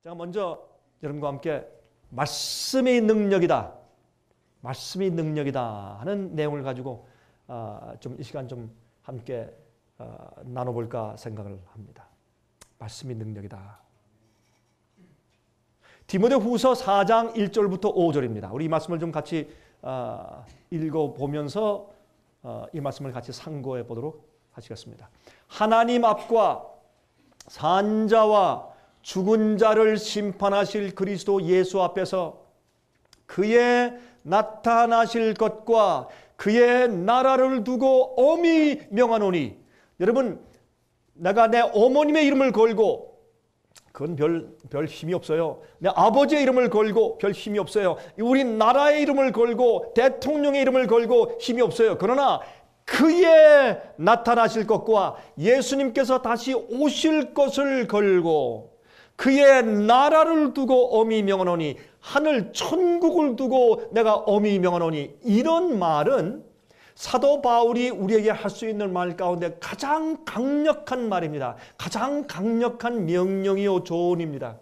제가 먼저 여러분과 함께 말씀이 능력이다. 말씀이 능력이다 하는 내용을 가지고 좀 이 시간 좀 함께 나눠볼까 생각을 합니다. 말씀이 능력이다. 디모데후서 4장 1절부터 5절입니다. 우리 이 말씀을 좀 같이 읽어보면서 이 말씀을 같이 상고해 보도록 하시겠습니다. 하나님 앞과 산자와 죽은 자를 심판하실 그리스도 예수 앞에서 그의 나타나실 것과 그의 나라를 두고 엄히 명하노니, 여러분, 내가 내 어머님의 이름을 걸고, 그건 별 힘이 없어요. 내 아버지의 이름을 걸고 별 힘이 없어요. 우리 나라의 이름을 걸고 대통령의 이름을 걸고 힘이 없어요. 그러나 그의 나타나실 것과 예수님께서 다시 오실 것을 걸고 그의 나라를 두고 엄히 명하노니, 하늘 천국을 두고 내가 엄히 명하노니, 이런 말은 사도 바울이 우리에게 할 수 있는 말 가운데 가장 강력한 말입니다. 가장 강력한 명령이요 조언입니다.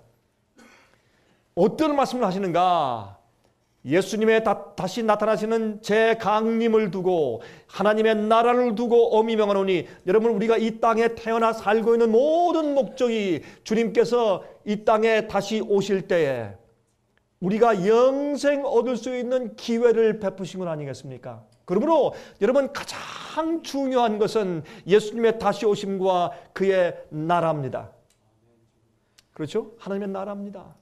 어떤 말씀을 하시는가? 예수님의 다시 나타나시는 제 강림을 두고 하나님의 나라를 두고 엄히 명하노니, 여러분, 우리가 이 땅에 태어나 살고 있는 모든 목적이 주님께서 이 땅에 다시 오실 때에 우리가 영생 얻을 수 있는 기회를 베푸신 것 아니겠습니까? 그러므로 여러분, 가장 중요한 것은 예수님의 다시 오심과 그의 나라입니다. 그렇죠? 하나님의 나라입니다.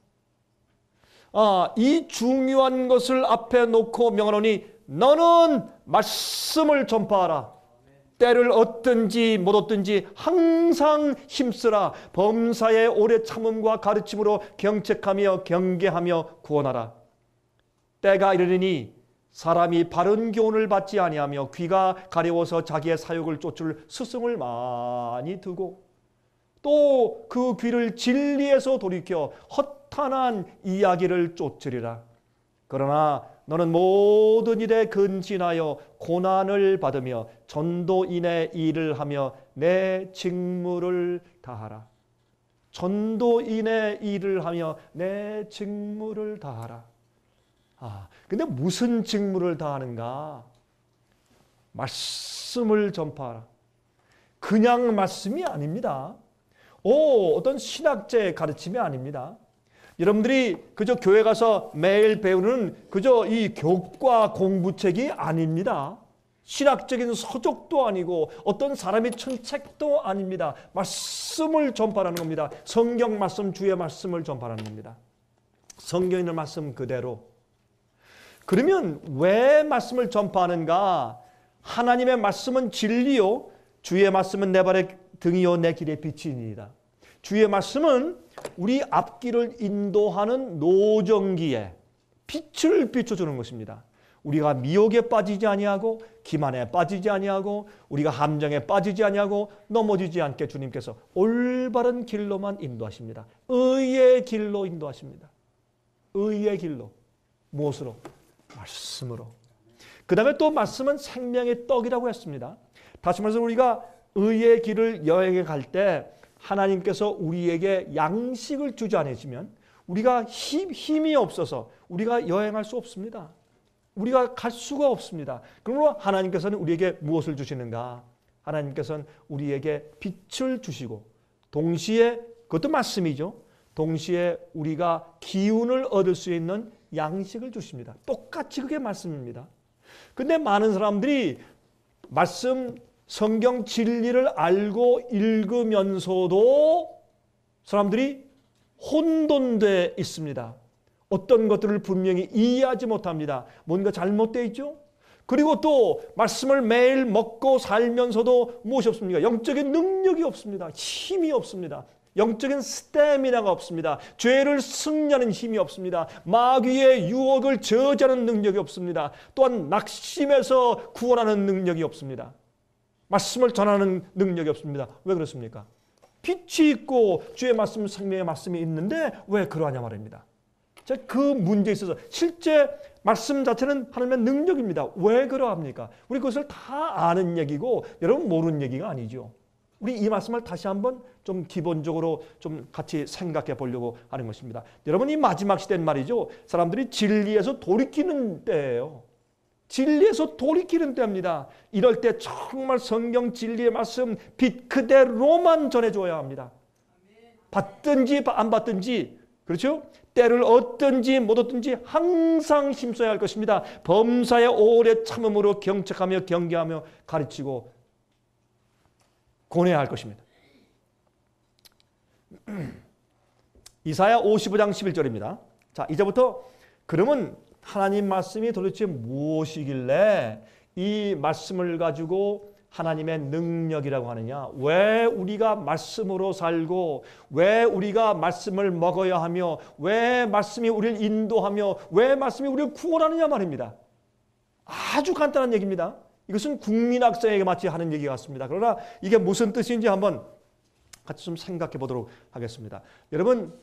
이 중요한 것을 앞에 놓고 명하노니, 너는 말씀을 전파하라. 때를 얻든지 못 얻든지 항상 힘쓰라. 범사의 오래 참음과 가르침으로 경책하며 경계하며 구원하라. 때가 이르리니 사람이 바른 교훈을 받지 아니하며 귀가 가려워서 자기의 사욕을 쫓을 스승을 많이 두고 또 그 귀를 진리에서 돌이켜 허탄한 이야기를 쫓으리라. 그러나 너는 모든 일에 근신하여 고난을 받으며 전도인의 일을 하며 내 직무를 다하라. 전도인의 일을 하며 내 직무를 다하라. 근데 무슨 직무를 다하는가? 말씀을 전파하라. 그냥 말씀이 아닙니다. 어떤 신학자의 가르침이 아닙니다. 여러분들이 그저 교회 가서 매일 배우는 그저 이 교과 공부책이 아닙니다. 신학적인 서적도 아니고 어떤 사람이 친 책도 아닙니다. 말씀을 전파하는 겁니다. 성경 말씀, 주의 말씀을 전파하는 겁니다. 성경에 있는 말씀 그대로. 그러면 왜 말씀을 전파하는가? 하나님의 말씀은 진리요, 주의 말씀은 내 발의 등이요 내 길의 빛이니이다. 주의 말씀은 우리 앞길을 인도하는 노정기에 빛을 비춰주는 것입니다. 우리가 미혹에 빠지지 아니하고 기만에 빠지지 아니하고 우리가 함정에 빠지지 아니하고 넘어지지 않게 주님께서 올바른 길로만 인도하십니다. 의의 길로 인도하십니다. 의의 길로. 무엇으로? 말씀으로. 그 다음에 또 말씀은 생명의 떡이라고 했습니다. 다시 말해서 우리가 의의 길을 여행해 갈 때 하나님께서 우리에게 양식을 주지 않으시면 우리가 힘이 없어서 우리가 여행할 수 없습니다. 우리가 갈 수가 없습니다. 그러므로 하나님께서는 우리에게 무엇을 주시는가? 하나님께서는 우리에게 빛을 주시고 동시에, 그것도 말씀이죠, 동시에 우리가 기운을 얻을 수 있는 양식을 주십니다. 똑같이 그게 말씀입니다. 근데 많은 사람들이 말씀, 성경 진리를 알고 읽으면서도 사람들이 혼돈되어 있습니다. 어떤 것들을 분명히 이해하지 못합니다. 뭔가 잘못되어 있죠? 그리고 또 말씀을 매일 먹고 살면서도 무엇이 없습니까? 영적인 능력이 없습니다. 힘이 없습니다. 영적인 스태미나가 없습니다. 죄를 승리하는 힘이 없습니다. 마귀의 유혹을 저지하는 능력이 없습니다. 또한 낙심에서 구원하는 능력이 없습니다. 말씀을 전하는 능력이 없습니다. 왜 그렇습니까? 빛이 있고 주의 말씀, 생명의 말씀이 있는데 왜 그러하냐 말입니다. 그 문제에 있어서 실제 말씀 자체는 하나님의 능력입니다. 왜 그러합니까? 우리 그것을 다 아는 얘기고 여러분 모르는 얘기가 아니죠. 우리 이 말씀을 다시 한번 좀 기본적으로 좀 같이 생각해 보려고 하는 것입니다. 여러분, 이 마지막 시대는 말이죠, 사람들이 진리에서 돌이키는 때예요. 진리에서 돌이키는 때입니다. 이럴 때 정말 성경 진리의 말씀 빛 그대로만 전해줘야 합니다. 받든지 안 받든지, 그렇죠? 때를 얻든지 못 얻든지 항상 힘써야 할 것입니다. 범사에 오래 참음으로 경책하며 경계하며 가르치고 권해야 할 것입니다. 이사야 55장 11절입니다. 자, 이제부터 그러면 하나님 말씀이 도대체 무엇이길래 이 말씀을 가지고 하나님의 능력이라고 하느냐? 왜 우리가 말씀으로 살고, 왜 우리가 말씀을 먹어야 하며, 왜 말씀이 우리를 인도하며, 왜 말씀이 우리를 구원하느냐 말입니다. 아주 간단한 얘기입니다. 이것은 국민학생에게 마치 하는 얘기 같습니다. 그러나 이게 무슨 뜻인지 한번 같이 좀 생각해 보도록 하겠습니다. 여러분,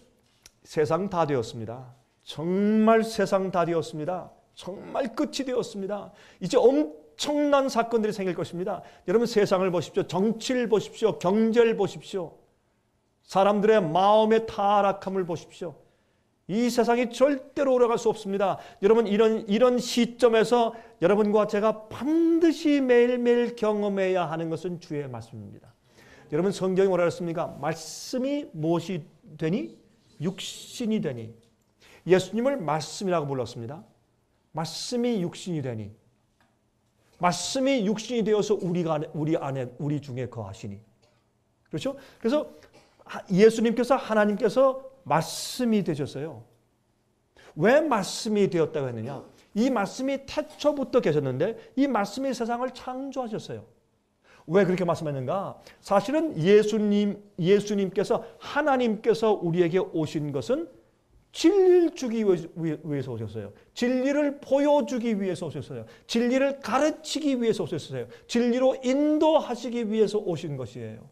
세상 다 되었습니다. 정말 세상 다 되었습니다. 정말 끝이 되었습니다. 이제 엄청난 사건들이 생길 것입니다. 여러분, 세상을 보십시오. 정치를 보십시오. 경제를 보십시오. 사람들의 마음의 타락함을 보십시오. 이 세상이 절대로 오래갈 수 없습니다. 여러분, 이런 시점에서 여러분과 제가 반드시 매일매일 경험해야 하는 것은 주의 말씀입니다. 여러분, 성경이 뭐라 했습니까? 말씀이 무엇이 되니? 육신이 되니. 예수님을 말씀이라고 불렀습니다. 말씀이 육신이 되니. 말씀이 육신이 되어서 우리 중에 거하시니. 그렇죠? 그래서 예수님께서, 하나님께서 말씀이 되셨어요. 왜 말씀이 되었다고 했느냐? 이 말씀이 태초부터 계셨는데 이 말씀이 세상을 창조하셨어요. 왜 그렇게 말씀했는가? 사실은 예수님께서, 하나님께서 우리에게 오신 것은 진리를 주기 위해서 오셨어요. 진리를 보여주기 위해서 오셨어요. 진리를 가르치기 위해서 오셨어요. 진리로 인도하시기 위해서 오신 것이에요.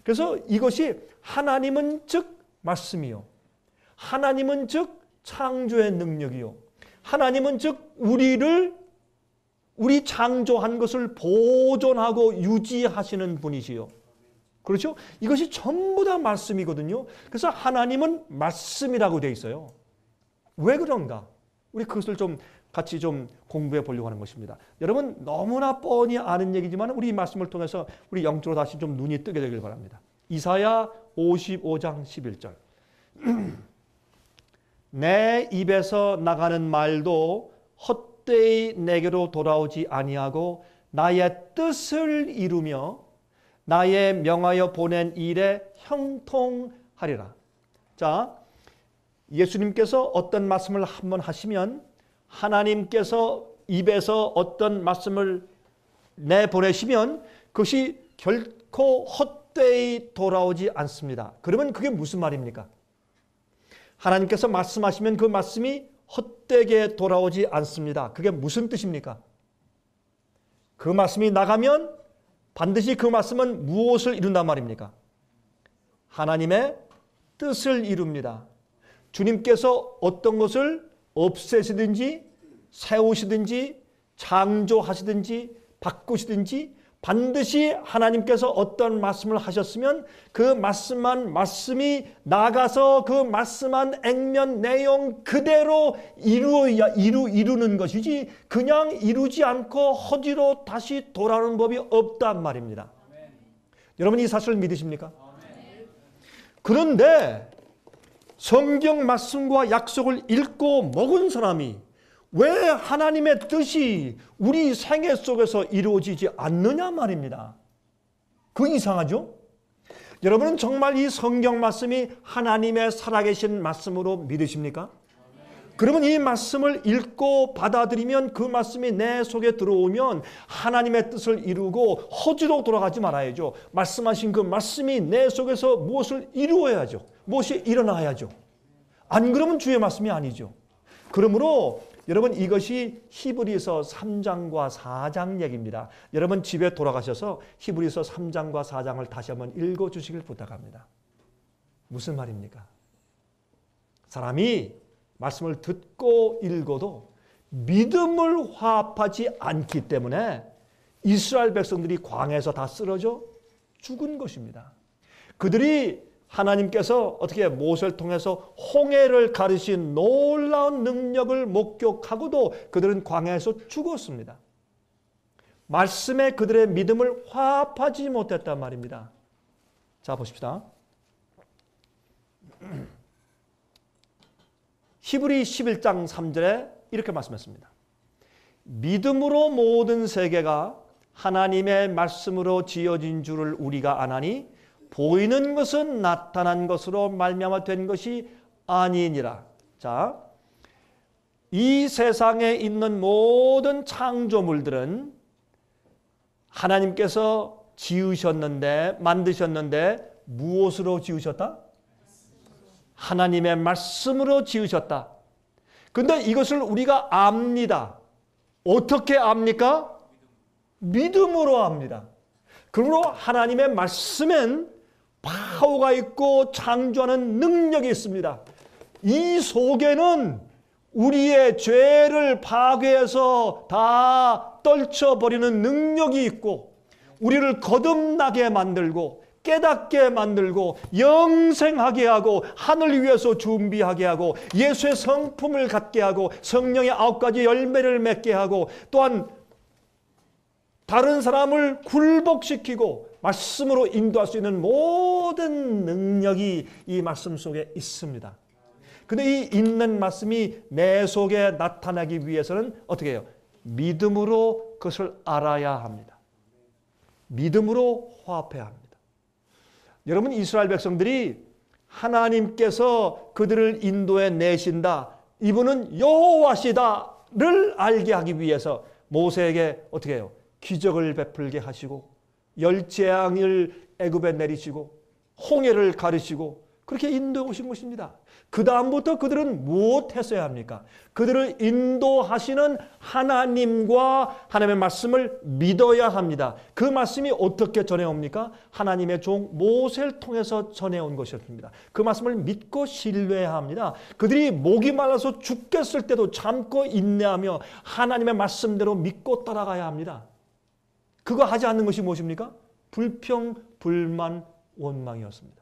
그래서 이것이 하나님은 즉 말씀이요, 하나님은 즉 창조의 능력이요, 하나님은 즉 우리 창조한 것을 보존하고 유지하시는 분이시요. 그렇죠? 이것이 전부 다 말씀이거든요. 그래서 하나님은 말씀이라고 되어 있어요. 왜 그런가? 우리 그것을 좀 같이 좀 공부해 보려고 하는 것입니다. 여러분, 너무나 뻔히 아는 얘기지만 우리 이 말씀을 통해서 우리 영적으로 다시 좀 눈이 뜨게 되길 바랍니다. 이사야 55장 11절. 내 입에서 나가는 말도 헛되이 내게로 돌아오지 아니하고 나의 뜻을 이루며 나의 명하여 보낸 일에 형통하리라. 자, 예수님께서 어떤 말씀을 한번 하시면 하나님께서 입에서 어떤 말씀을 내보내시면 그것이 결코 헛되이 돌아오지 않습니다. 그러면 그게 무슨 말입니까? 하나님께서 말씀하시면 그 말씀이 헛되게 돌아오지 않습니다. 그게 무슨 뜻입니까? 그 말씀이 나가면 반드시 그 말씀은 무엇을 이룬단 말입니까? 하나님의 뜻을 이룹니다. 주님께서 어떤 것을 없애시든지 세우시든지 창조하시든지 바꾸시든지 반드시 하나님께서 어떤 말씀을 하셨으면 그 말씀이 나가서 그 말씀한 액면 내용 그대로 이루는 것이지 그냥 이루지 않고 허지로 다시 돌아오는 법이 없단 말입니다. 아멘. 여러분, 이 사실을 믿으십니까? 아멘. 그런데 성경 말씀과 약속을 읽고 먹은 사람이 왜 하나님의 뜻이 우리 생애 속에서 이루어지지 않느냐 말입니다. 그 이상하죠? 여러분은 정말 이 성경 말씀이 하나님의 살아계신 말씀으로 믿으십니까? 그러면 이 말씀을 읽고 받아들이면 그 말씀이 내 속에 들어오면 하나님의 뜻을 이루고 허지로 돌아가지 말아야죠. 말씀하신 그 말씀이 내 속에서 무엇을 이루어야죠. 무엇이 일어나야죠. 안 그러면 주의 말씀이 아니죠. 그러므로 여러분, 이것이 히브리서 3장과 4장 얘기입니다. 여러분 집에 돌아가셔서 히브리서 3장과 4장을 다시 한번 읽어주시길 부탁합니다. 무슨 말입니까? 사람이 말씀을 듣고 읽어도 믿음을 화합하지 않기 때문에 이스라엘 백성들이 광야에서 다 쓰러져 죽은 것입니다. 그들이 하나님께서 어떻게 모세를 통해서 홍해를 가르신 놀라운 능력을 목격하고도 그들은 광야에서 죽었습니다. 말씀에 그들의 믿음을 화합하지 못했단 말입니다. 자, 보십시다. 히브리 11장 3절에 이렇게 말씀했습니다. 믿음으로 모든 세계가 하나님의 말씀으로 지어진 줄을 우리가 아나니 보이는 것은 나타난 것으로 말미암아 된 것이 아니니라. 자, 이 세상에 있는 모든 창조물들은 하나님께서 지으셨는데, 만드셨는데 무엇으로 지으셨다? 하나님의 말씀으로 지으셨다. 근데 이것을 우리가 압니다. 어떻게 압니까? 믿음으로 압니다. 그러므로 하나님의 말씀엔 파워가 있고 창조하는 능력이 있습니다. 이 속에는 우리의 죄를 파괴해서 다 떨쳐버리는 능력이 있고 우리를 거듭나게 만들고 깨닫게 만들고 영생하게 하고 하늘을 위해서 준비하게 하고 예수의 성품을 갖게 하고 성령의 9가지 열매를 맺게 하고 또한 다른 사람을 굴복시키고 말씀으로 인도할 수 있는 모든 능력이 이 말씀 속에 있습니다. 근데 이 있는 말씀이 내 속에 나타나기 위해서는 어떻게 해요? 믿음으로 그것을 알아야 합니다. 믿음으로 화합해야 합니다. 여러분, 이스라엘 백성들이 하나님께서 그들을 인도해 내신다, 이분은 여호와시다를 알게 하기 위해서 모세에게 어떻게 해요? 기적을 베풀게 하시고 열재앙을 애굽에 내리시고 홍해를 가르시고 그렇게 인도해 오신 것입니다. 그 다음부터 그들은 무엇 했어야 합니까? 그들을 인도하시는 하나님과 하나님의 말씀을 믿어야 합니다. 그 말씀이 어떻게 전해옵니까? 하나님의 종 모세를 통해서 전해온 것이었습니다. 그 말씀을 믿고 신뢰해야 합니다. 그들이 목이 말라서 죽겠을 때도 참고 인내하며 하나님의 말씀대로 믿고 따라가야 합니다. 그거 하지 않는 것이 무엇입니까? 불평, 불만, 원망이었습니다.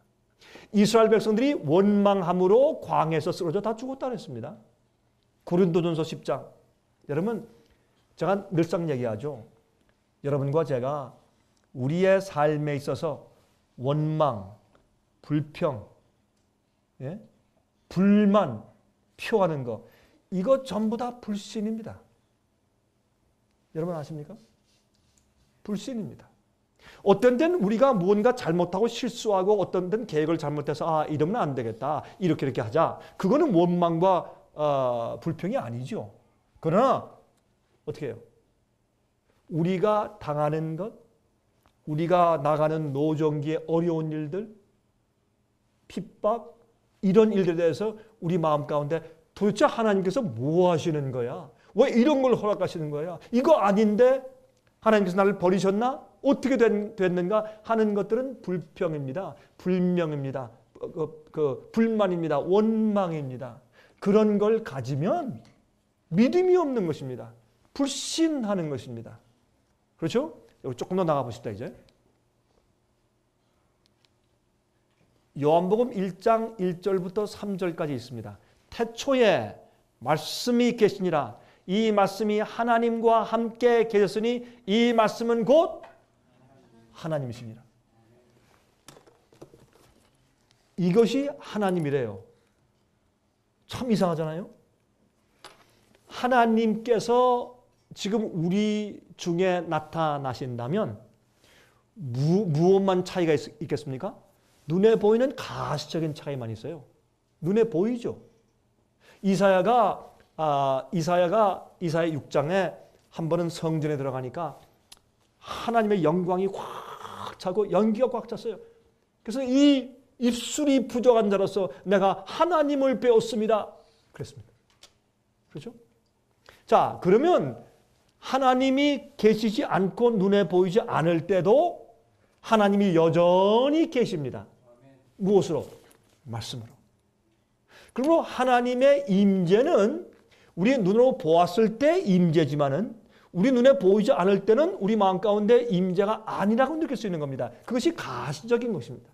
이스라엘 백성들이 원망함으로 광야에서 쓰러져 다 죽었다 그랬습니다. 고린도전서 10장. 여러분, 제가 늘상 얘기하죠. 여러분과 제가 우리의 삶에 있어서 원망, 불평, 불만 표하는 거, 이거 전부 다 불신입니다. 여러분 아십니까? 불신입니다. 어떤 데는 우리가 무언가 잘못하고 실수하고 어떤 데는 계획을 잘못해서 이러면 안 되겠다, 이렇게 하자. 그거는 원망과 불평이 아니죠. 그러나 어떻게 해요? 우리가 당하는 것, 우리가 나가는 노정기의 어려운 일들, 핍박, 이런 일들에 대해서 우리 마음 가운데 도대체 하나님께서 뭐 하시는 거야? 왜 이런 걸 허락하시는 거야? 이거 아닌데 하나님께서 나를 버리셨나? 어떻게 됐는가 하는 것들은 불평입니다. 불명입니다. 불만입니다. 원망입니다. 그런 걸 가지면 믿음이 없는 것입니다. 불신하는 것입니다. 그렇죠? 여기 조금 더 나가보십시다. 이제 요한복음 1장 1절부터 3절까지 있습니다. 태초에 말씀이 계시니라. 이 말씀이 하나님과 함께 계셨으니 이 말씀은 곧 하나님이시니라. 이것이 하나님이래요. 참 이상하잖아요. 하나님께서 지금 우리 중에 나타나신다면 무엇만 차이가 있겠습니까? 눈에 보이는 가시적인 차이만 있어요. 눈에 보이죠. 이사야 6장에 한 번은 성전에 들어가니까 하나님의 영광이 확 차고 연기가 꽉 찼어요. 그래서 이 입술이 부족한 자로서 내가 하나님을 배웠습니다. 그랬습니다. 그렇죠? 자, 그러면 하나님이 계시지 않고 눈에 보이지 않을 때도 하나님이 여전히 계십니다. 무엇으로? 말씀으로. 그러므로 하나님의 임재는 우리 눈으로 보았을 때 임재지만은 우리 눈에 보이지 않을 때는 우리 마음 가운데 임재가 아니라고 느낄 수 있는 겁니다. 그것이 가시적인 것입니다.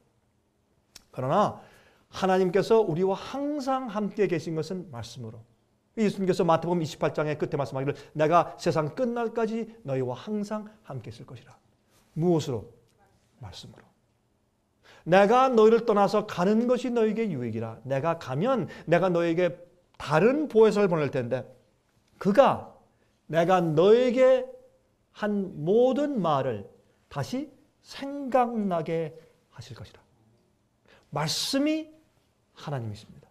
그러나 하나님께서 우리와 항상 함께 계신 것은 말씀으로. 예수님께서 마태복음 28장의 끝에 말씀하기를 내가 세상 끝날까지 너희와 항상 함께 있을 것이라. 무엇으로? 말씀으로. 내가 너희를 떠나서 가는 것이 너희에게 유익이라. 내가 가면 내가 너희에게 다른 보혜사를 보낼 텐데 그가 내가 너에게 한 모든 말을 다시 생각나게 하실 것이라. 말씀이 하나님이십니다.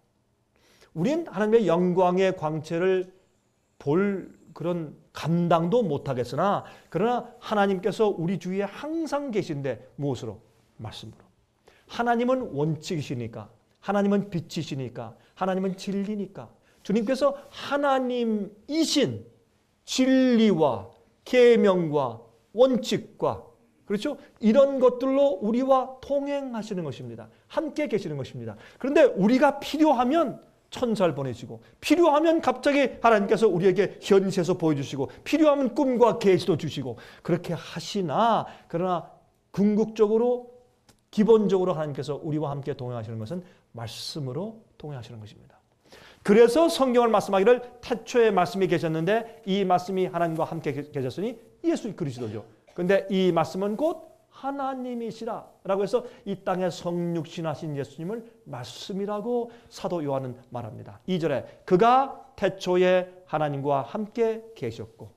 우린 하나님의 영광의 광채를 볼 그런 감당도 못하겠으나 그러나 하나님께서 우리 주위에 항상 계신데 무엇으로? 말씀으로. 하나님은 원칙이시니까, 하나님은 빛이시니까, 하나님은 진리니까 주님께서 하나님이신 진리와 계명과 원칙과 그렇죠? 이런 것들로 우리와 동행하시는 것입니다. 함께 계시는 것입니다. 그런데 우리가 필요하면 천사를 보내시고 필요하면 갑자기 하나님께서 우리에게 현세에서 보여주시고 필요하면 꿈과 계시도 주시고 그렇게 하시나 그러나 궁극적으로 기본적으로 하나님께서 우리와 함께 동행하시는 것은 말씀으로 동행하시는 것입니다. 그래서 성경을 말씀하기를 태초에 말씀이 계셨는데 이 말씀이 하나님과 함께 계셨으니 예수 그리스도죠. 그런데 이 말씀은 곧 하나님이시라 라고 해서 이 땅에 성육신하신 예수님을 말씀이라고 사도 요한은 말합니다. 2절에 그가 태초에 하나님과 함께 계셨고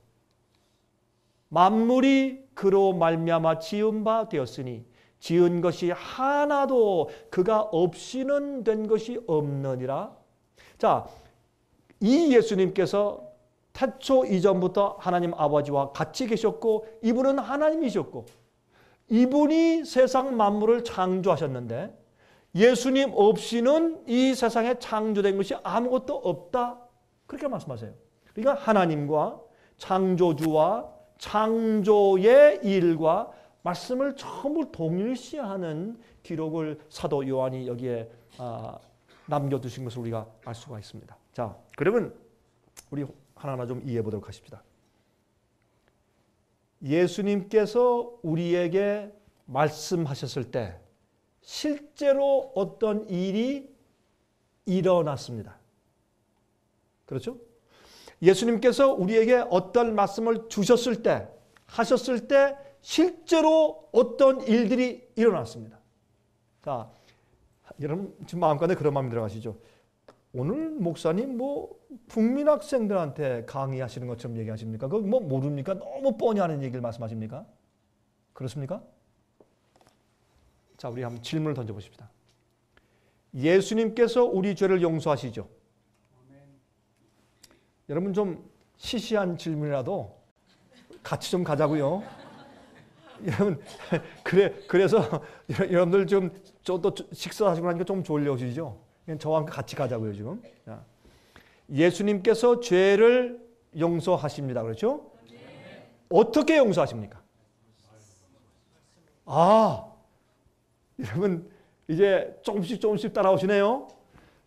만물이 그로 말미암아 지은 바 되었으니 지은 것이 하나도 그가 없이는 된 것이 없느니라. 자, 이 예수님께서 태초 이전부터 하나님 아버지와 같이 계셨고 이분은 하나님이셨고 이분이 세상 만물을 창조하셨는데 예수님 없이는 이 세상에 창조된 것이 아무것도 없다. 그렇게 말씀하세요. 그러니까 하나님과 창조주와 창조의 일과 말씀을 전부 동일시하는 기록을 사도 요한이 여기에 남겨두신 것을 우리가 알 수가 있습니다. 자, 그러면 우리 하나하나 좀 이해해 보도록 하십시다. 예수님께서 우리에게 말씀하셨을 때 실제로 어떤 일이 일어났습니다. 그렇죠? 예수님께서 우리에게 어떤 말씀을 주셨을 때, 하셨을 때 실제로 어떤 일들이 일어났습니다. 자, 여러분 지금 마음가운데 그런 마음이 들어가시죠? 오늘 목사님 뭐 국민학생들한테 강의하시는 것처럼 얘기하십니까? 그거 뭐 모릅니까? 너무 뻔히 하는 얘기를 말씀하십니까? 그렇습니까? 자, 우리 한번 질문을 던져보십시다. 예수님께서 우리 죄를 용서하시죠? 여러분 좀 시시한 질문이라도 같이 좀 가자고요. 여러분 그래서 여러분들 좀 또 식사하시고 나니까 좀 졸려오시죠? 저와 함께 같이 가자고요 지금. 예수님께서 죄를 용서하십니다. 그렇죠? 어떻게 용서하십니까? 여러분 이제 조금씩 따라오시네요.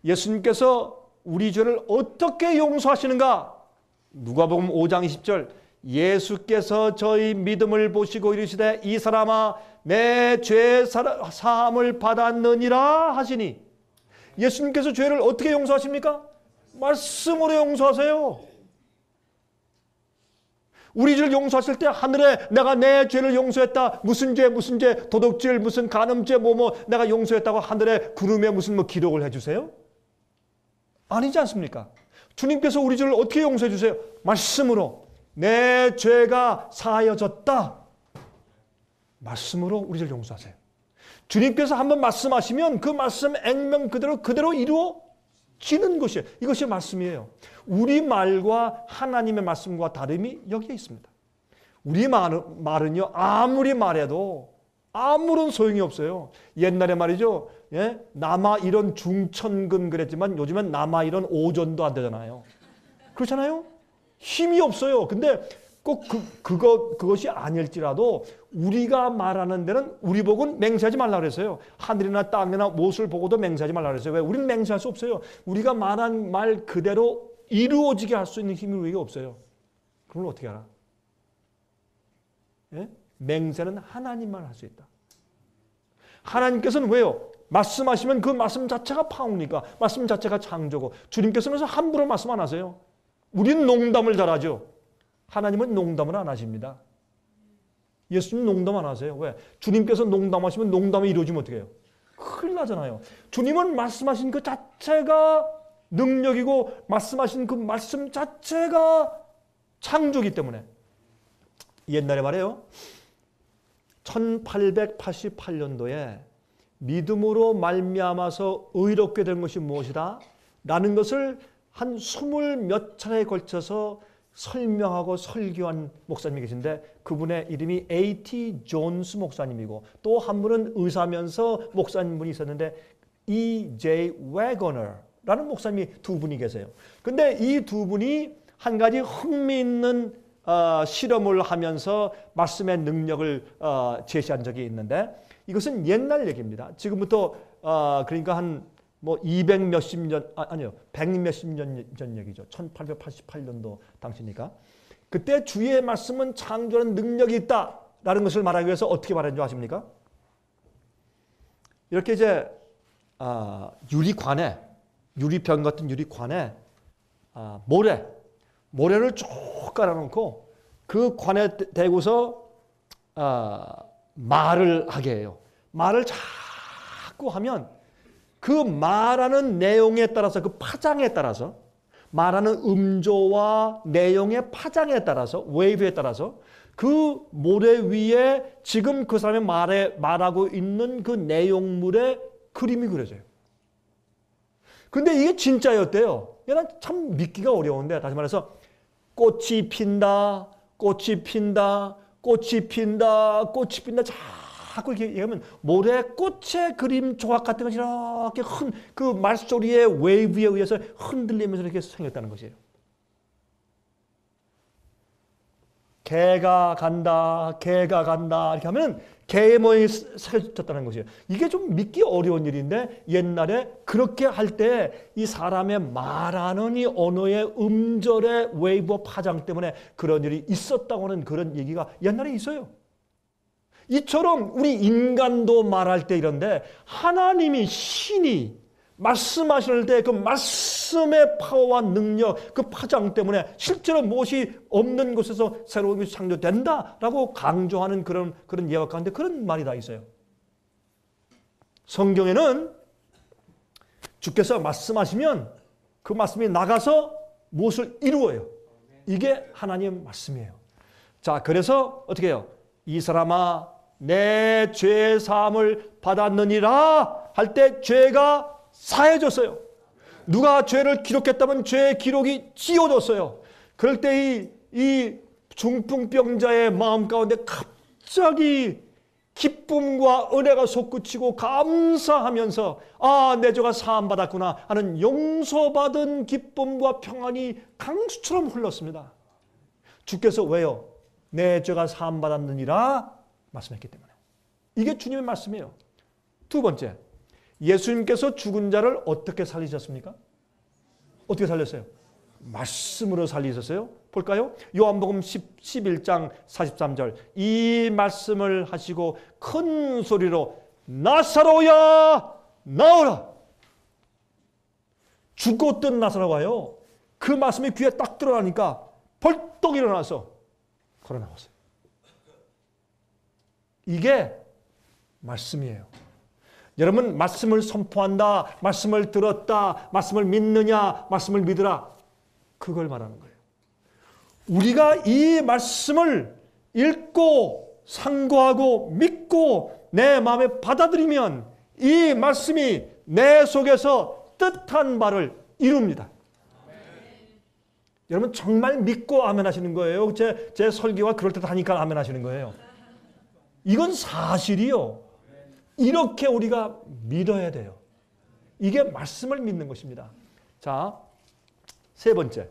예수님께서 우리 죄를 어떻게 용서하시는가? 누가복음 5장 20절 예수께서 저희 믿음을 보시고 이르시되 이 사람아 내 죄 사함을 받았느니라 하시니 예수님께서 죄를 어떻게 용서하십니까? 말씀으로 용서하세요. 우리 죄를 용서하실 때 하늘에 내가 내 죄를 용서했다. 무슨 죄 도둑질 무슨 간음죄 내가 용서했다고 하늘에 구름에 무슨 기록을 해주세요? 아니지 않습니까? 주님께서 우리 죄를 어떻게 용서해 주세요? 말씀으로 내 죄가 사하여졌다. 말씀으로 우리 죄를 용서하세요. 주님께서 한번 말씀하시면 그 말씀 액면 그대로 이루어지는 것이에요. 이것이 말씀이에요. 우리 말과 하나님의 말씀과 다름이 여기에 있습니다. 우리 말은요 아무리 말해도 아무런 소용이 없어요. 옛날에 말이죠. 예? 남아 이런 중천근 그랬지만 요즘엔 남아 이런 오전도 안 되잖아요. 그렇잖아요. 힘이 없어요. 근데 꼭 그것이 아닐지라도 우리가 말하는 데는 우리 복은 맹세하지 말라 그랬어요. 하늘이나 땅이나 무엇을 보고도 맹세하지 말라 그랬어요. 왜? 우리는 맹세할 수 없어요. 우리가 말한 말 그대로 이루어지게 할 수 있는 힘이 우리에게 없어요. 그럼 어떻게 알아? 예? 맹세는 하나님만 할 수 있다. 하나님께서는 왜요? 말씀하시면 그 말씀 자체가 파워니까 말씀 자체가 창조고 주님께서는 함부로 말씀 안 하세요. 우리는 농담을 잘하죠. 하나님은 농담을 안 하십니다. 예수님 농담 안 하세요. 왜? 주님께서 농담하시면 농담이 이루어지면 어떻게 해요? 큰일 나잖아요. 주님은 말씀하신 그 자체가 능력이고 말씀하신 그 말씀 자체가 창조이기 때문에 옛날에 말해요. 1888년도에 믿음으로 말미암아서 의롭게 된 것이 무엇이다? 라는 것을 한 20몇 차례에 걸쳐서 설명하고 설교한 목사님이 계신데 그분의 이름이 A.T. 존스 목사님이고 또 한 분은 의사면서 목사님분이 있었는데 E.J. 웨거너라는 목사님이 두 분이 계세요. 근데 이 두 분이 한 가지 흥미있는 실험을 하면서 말씀의 능력을 제시한 적이 있는데 이것은 옛날 얘기입니다. 지금부터 그러니까 한 뭐 200 몇십 년 아니요 100 몇십 년 전 얘기죠. 1888년도 당시니까 그때 주의 말씀은 창조하는 능력이 있다라는 것을 말하기 위해서 어떻게 말했는지 아십니까? 이렇게 이제 유리관에 유리병 같은 유리관에 모래를 쭉 깔아놓고 그 관에 대고서 말을 하게 해요. 말을 자꾸 하면 그 말하는 내용에 따라서 그 파장에 따라서 말하는 음조와 내용의 파장에 따라서 웨이브에 따라서 그 모래 위에 지금 그 사람이 말하고 있는 그 내용물의 그림이 그려져요. 근데 이게 진짜였대요. 얘는 참 믿기가 어려운데 다시 말해서 꽃이 핀다, 꽃이 핀다, 꽃이 핀다, 꽃이 핀다 자꾸 이렇게 얘기하면 모래 꽃의 그림 조각 같은 것이 이렇게 그 말소리의 웨이브에 의해서 흔들리면서 이렇게 생겼다는 것이에요. 개가 간다, 개가 간다 이렇게 하면 개의 모양이 새겨졌다는 것이에요. 이게 좀 믿기 어려운 일인데 옛날에 그렇게 할 때 이 사람의 말하는 이 언어의 음절의 웨이브 파장 때문에 그런 일이 있었다고 하는 그런 얘기가 옛날에 있어요. 이처럼 우리 인간도 말할 때 이런데 하나님이 신이 말씀하실 때 그 말씀의 파워와 능력 그 파장 때문에 실제로 무엇이 없는 곳에서 새로운 것이 창조된다라고 강조하는 그런 예화 가운데 그런 말이 다 있어요. 성경에는 주께서 말씀하시면 그 말씀이 나가서 무엇을 이루어요. 이게 하나님의 말씀이에요. 자, 그래서 어떻게 해요? 이 사람아 내 죄 사함을 받았느니라 할 때 죄가 사해졌어요. 누가 죄를 기록했다면 죄의 기록이 지워졌어요. 그럴 때 이 중풍병자의 마음 가운데 갑자기 기쁨과 은혜가 솟구치고 감사하면서 내 죄가 사함받았구나 하는 용서받은 기쁨과 평안이 강수처럼 흘렀습니다. 주께서 왜요? 내 죄가 사함받았느니라 말씀했기 때문에. 이게 주님의 말씀이에요. 두 번째, 예수님께서 죽은 자를 어떻게 살리셨습니까? 어떻게 살렸어요? 말씀으로 살리셨어요. 볼까요? 요한복음 11장 43절 이 말씀을 하시고 큰 소리로 나사로야 나오라. 죽었던 나사로가요. 그 말씀이 귀에 딱 들어가니까 벌떡 일어나서 걸어 나왔어요. 이게 말씀이에요. 여러분 말씀을 선포한다, 말씀을 들었다, 말씀을 믿느냐, 말씀을 믿으라. 그걸 말하는 거예요. 우리가 이 말씀을 읽고 상고하고 믿고 내 마음에 받아들이면 이 말씀이 내 속에서 뜻한 바를 이룹니다. 여러분 정말 믿고 아멘 하시는 거예요. 제 설교가 그럴듯하니까 아멘 하시는 거예요. 이건 사실이요. 이렇게 우리가 믿어야 돼요. 이게 말씀을 믿는 것입니다. 자, 세 번째.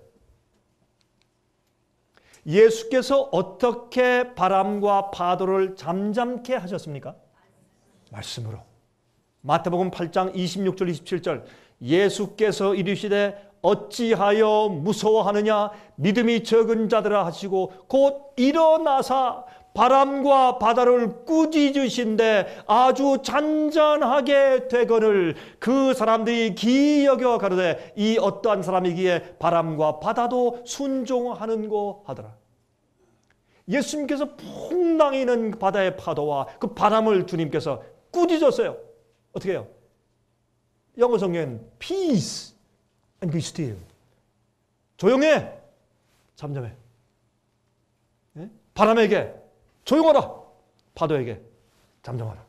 예수께서 어떻게 바람과 파도를 잠잠케 하셨습니까? 말씀으로. 마태복음 8장 26절 27절 예수께서 이르시되 어찌하여 무서워하느냐 믿음이 적은 자들아 하시고 곧 일어나사 바람과 바다를 꾸짖으신데 아주 잔잔하게 되거늘 그 사람들이 기이 여겨 가로되 이 어떠한 사람이기에 바람과 바다도 순종하는고 하더라. 예수님께서 풍랑이는 바다의 파도와 그 바람을 주님께서 꾸짖었어요. 어떻게 해요? 영어 성경엔 peace and be still. 조용해, 잠잠해. 예? 바람에게 조용하라, 파도에게 잠잠하라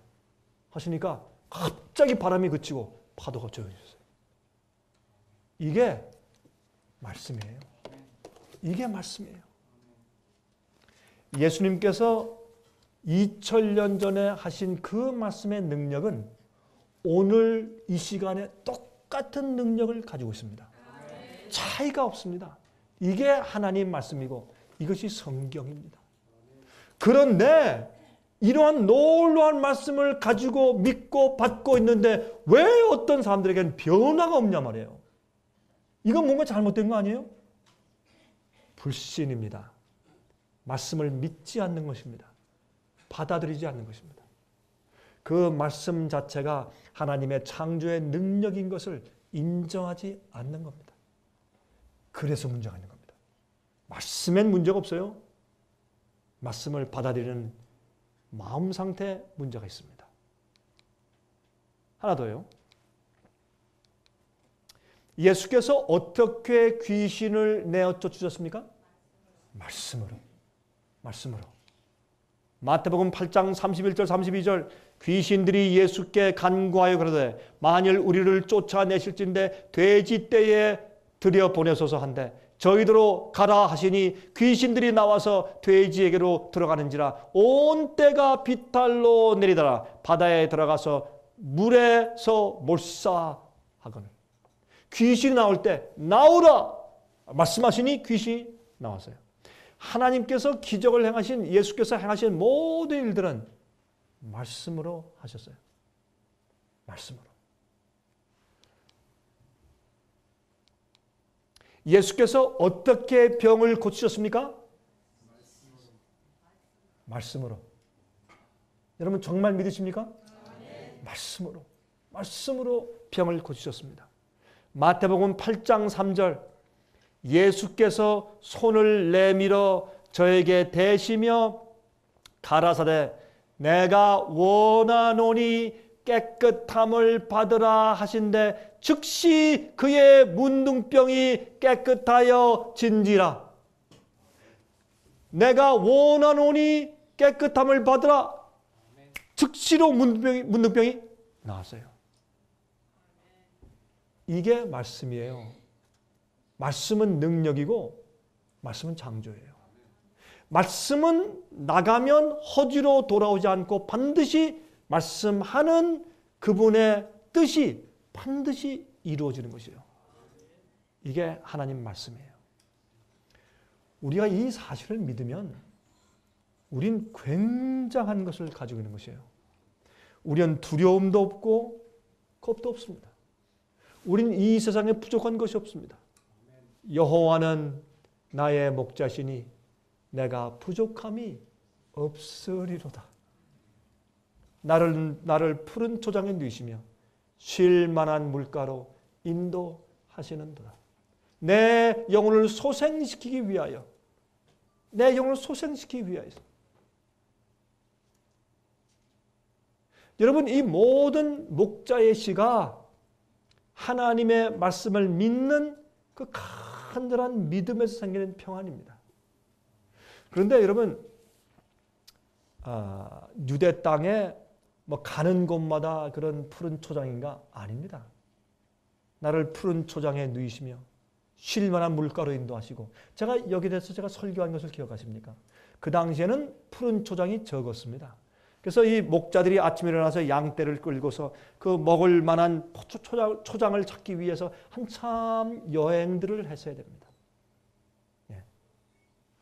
하시니까 갑자기 바람이 그치고 파도가 조용해졌어요. 이게 말씀이에요. 이게 말씀이에요. 예수님께서 2000년 전에 하신 그 말씀의 능력은 오늘 이 시간에 똑같은 능력을 가지고 있습니다. 차이가 없습니다. 이게 하나님 말씀이고 이것이 성경입니다. 그런데 이러한 놀라운 말씀을 가지고 믿고 받고 있는데 왜 어떤 사람들에게는 변화가 없냐 말이에요. 이건 뭔가 잘못된 거 아니에요? 불신입니다. 말씀을 믿지 않는 것입니다. 받아들이지 않는 것입니다. 그 말씀 자체가 하나님의 창조의 능력인 것을 인정하지 않는 겁니다. 그래서 문제가 있는 겁니다. 말씀엔 문제가 없어요. 말씀을 받아들이는 마음 상태에 문제가 있습니다. 하나 더요. 예수께서 어떻게 귀신을 내어쫓 주셨습니까? 말씀으로. 말씀으로. 마태복음 8장 31절 32절 귀신들이 예수께 간구하여 그러되 만일 우리를 쫓아내실진데 돼지 떼에 들여보내소서 한데 저희들로 가라 하시니 귀신들이 나와서 돼지에게로 들어가는지라 온 떼가 비탈로 내리더라 바다에 들어가서 물에서 몰사하거늘. 귀신이 나올 때 나오라 말씀하시니 귀신이 나왔어요. 하나님께서 기적을 행하신 예수께서 행하신 모든 일들은 말씀으로 하셨어요. 말씀으로. 예수께서 어떻게 병을 고치셨습니까? 말씀으로. 여러분 정말 믿으십니까? 말씀으로. 말씀으로 병을 고치셨습니다. 마태복음 8장 3절 예수께서 손을 내밀어 저에게 대시며 가라사대 내가 원하노니 깨끗함을 받으라 하신데 즉시 그의 문둥병이 깨끗하여 진지라. 내가 원하노니 깨끗함을 받으라. 즉시로 문둥병이 나왔어요. 이게 말씀이에요. 말씀은 능력이고 말씀은 창조예요. 말씀은 나가면 허지로 돌아오지 않고 반드시 말씀하는 그분의 뜻이 반드시 이루어지는 것이에요. 이게 하나님 말씀이에요. 우리가 이 사실을 믿으면 우린 굉장한 것을 가지고 있는 것이에요. 우리는 두려움도 없고 겁도 없습니다. 우린 이 세상에 부족한 것이 없습니다. 여호와는 나의 목자시니 내가 부족함이 없으리로다. 나를 푸른 초장에 누이시며 쉴 만한 물가로 인도하시는도다. 내 영혼을 소생시키기 위하여 내 영혼을 소생시키기 위하여서. 여러분 이 모든 목자의 시가 하나님의 말씀을 믿는 그 간절한 믿음에서 생기는 평안입니다. 그런데 여러분 유대 땅에 뭐 가는 곳마다 그런 푸른 초장인가? 아닙니다. 나를 푸른 초장에 누이시며 쉴 만한 물가로 인도하시고 제가 여기 대해서 제가 설교한 것을 기억하십니까? 그 당시에는 푸른 초장이 적었습니다. 그래서 이 목자들이 아침에 일어나서 양떼를 끌고서 그 먹을 만한 초장을 찾기 위해서 한참 여행들을 했어야 됩니다.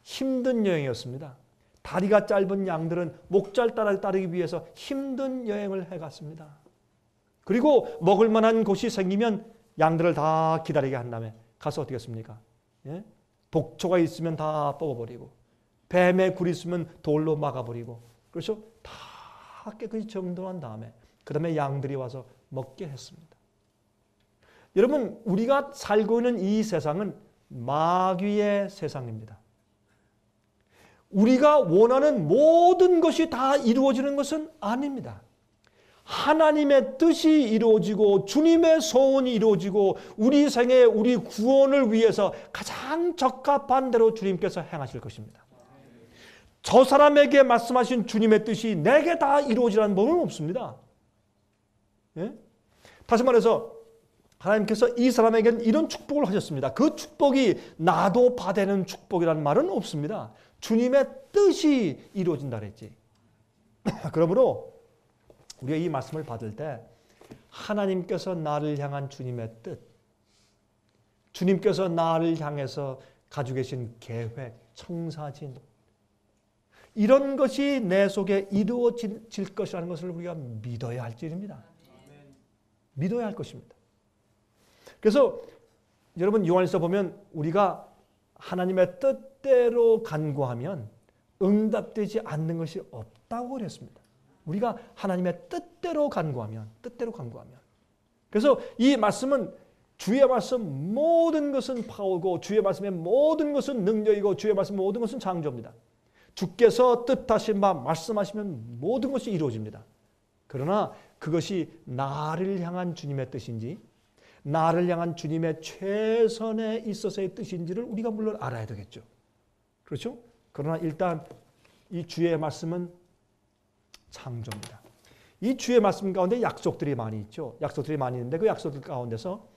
힘든 여행이었습니다. 다리가 짧은 양들은 목자를 따르기 위해서 힘든 여행을 해갔습니다. 그리고 먹을 만한 곳이 생기면 양들을 다 기다리게 한 다음에 가서 어떻게 했습니까? 독초가 있으면 다 뽑아버리고 뱀의 굴 있으면 돌로 막아버리고, 그렇죠? 다 깨끗이 정돈한 다음에 그 다음에 양들이 와서 먹게 했습니다. 여러분, 우리가 살고 있는 이 세상은 마귀의 세상입니다. 우리가 원하는 모든 것이 다 이루어지는 것은 아닙니다. 하나님의 뜻이 이루어지고 주님의 소원이 이루어지고 우리 생에 우리 구원을 위해서 가장 적합한 대로 주님께서 행하실 것입니다. 저 사람에게 말씀하신 주님의 뜻이 내게 다 이루어지라는 법은 없습니다. 예? 다시 말해서 하나님께서 이 사람에게는 이런 축복을 하셨습니다. 그 축복이 나도 받아내는 축복이라는 말은 없습니다. 주님의 뜻이 이루어진다 그랬지. 그러므로 우리가 이 말씀을 받을 때 하나님께서 나를 향한 주님의 뜻, 주님께서 나를 향해서 가지고 계신 계획, 청사진, 이런 것이 내 속에 이루어질 것이라는 것을 우리가 믿어야 할 일입니다. 믿어야 할 것입니다. 그래서 여러분 요한일서 보면 우리가 하나님의 뜻대로 간구하면 응답되지 않는 것이 없다고 그랬습니다. 우리가 하나님의 뜻대로 간구하면. 그래서 이 말씀은 주의 말씀 모든 것은 파워고 주의 말씀의 모든 것은 능력이고 주의 말씀 모든 것은 창조입니다. 주께서 뜻하신 바 말씀하시면 모든 것이 이루어집니다. 그러나 그것이 나를 향한 주님의 뜻인지 나를 향한 주님의 최선에 있어서의 뜻인지를 우리가 물론 알아야 되겠죠. 그렇죠? 그러나 일단 이 주의 말씀은 창조입니다. 이 주의 말씀 가운데 약속들이 많이 있죠. 약속들이 많이 있는데 그 약속들 가운데서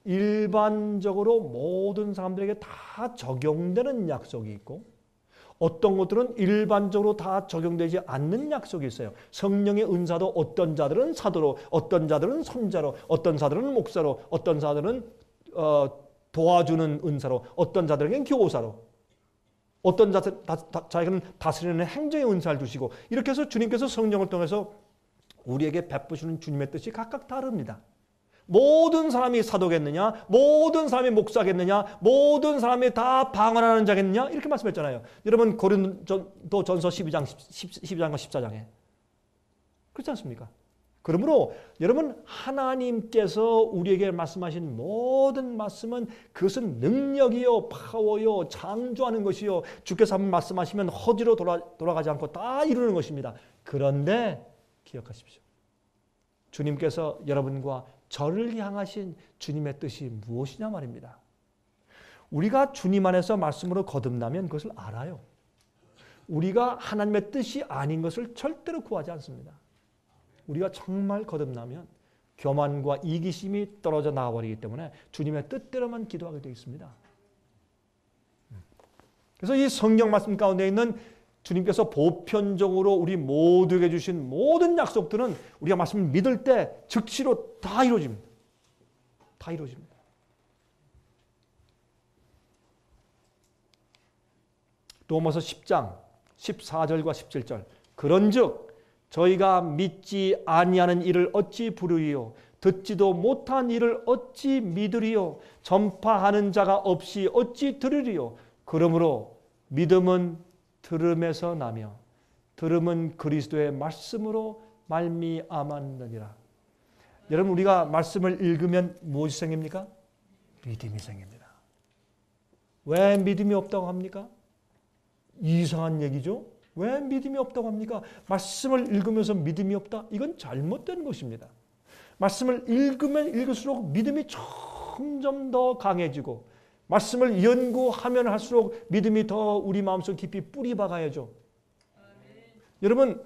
일반적으로 모든 사람들에게 다 적용되는 약속이 있고 어떤 것들은 일반적으로 다 적용되지 않는 약속이 있어요. 성령의 은사도 어떤 자들은 사도로, 어떤 자들은 선자로, 어떤 자들은 목사로, 어떤 자들은 도와주는 은사로, 어떤 자들에게는 교사로, 어떤 자에게는 다스리는 행정의 은사를 주시고 이렇게 해서 주님께서 성령을 통해서 우리에게 베푸시는 주님의 뜻이 각각 다릅니다. 모든 사람이 사도겠느냐? 모든 사람이 목사겠느냐? 모든 사람이 다 방언하는 자겠느냐? 이렇게 말씀했잖아요. 여러분 고린도전서 12장과 14장에. 그렇지 않습니까? 그러므로 여러분 하나님께서 우리에게 말씀하신 모든 말씀은 그것은 능력이요 파워요 창조하는 것이요 주께서 한번 말씀하시면 허지로 돌아가지 않고 다 이루는 것입니다. 그런데 기억하십시오. 주님께서 여러분과 저를 향하신 주님의 뜻이 무엇이냐 말입니다. 우리가 주님 안에서 말씀으로 거듭나면 그것을 알아요. 우리가 하나님의 뜻이 아닌 것을 절대로 구하지 않습니다. 우리가 정말 거듭나면 교만과 이기심이 떨어져 나와버리기 때문에 주님의 뜻대로만 기도하게 되어 있습니다. 그래서 이 성경 말씀 가운데 있는 주님께서 보편적으로 우리 모두에게 주신 모든 약속들은 우리가 말씀을 믿을 때 즉시로 다 이루어집니다. 다 이루어집니다. 로마서 10장 14절과 17절 그런즉 저희가 믿지 아니하는 일을 어찌 부르리요 듣지도 못한 일을 어찌 믿으리요 전파하는 자가 없이 어찌 들으리요 그러므로 믿음은 들음에서 나며 들음은 그리스도의 말씀으로 말미암았느니라. 여러분 우리가 말씀을 읽으면 무엇이 생깁니까? 믿음이 생깁니다. 왜 믿음이 없다고 합니까? 이상한 얘기죠. 왜 믿음이 없다고 합니까? 말씀을 읽으면서 믿음이 없다? 이건 잘못된 것입니다. 말씀을 읽으면 읽을수록 믿음이 점점 더 강해지고 말씀을 연구하면 할수록 믿음이 더 우리 마음속 깊이 뿌리 박아야죠. 여러분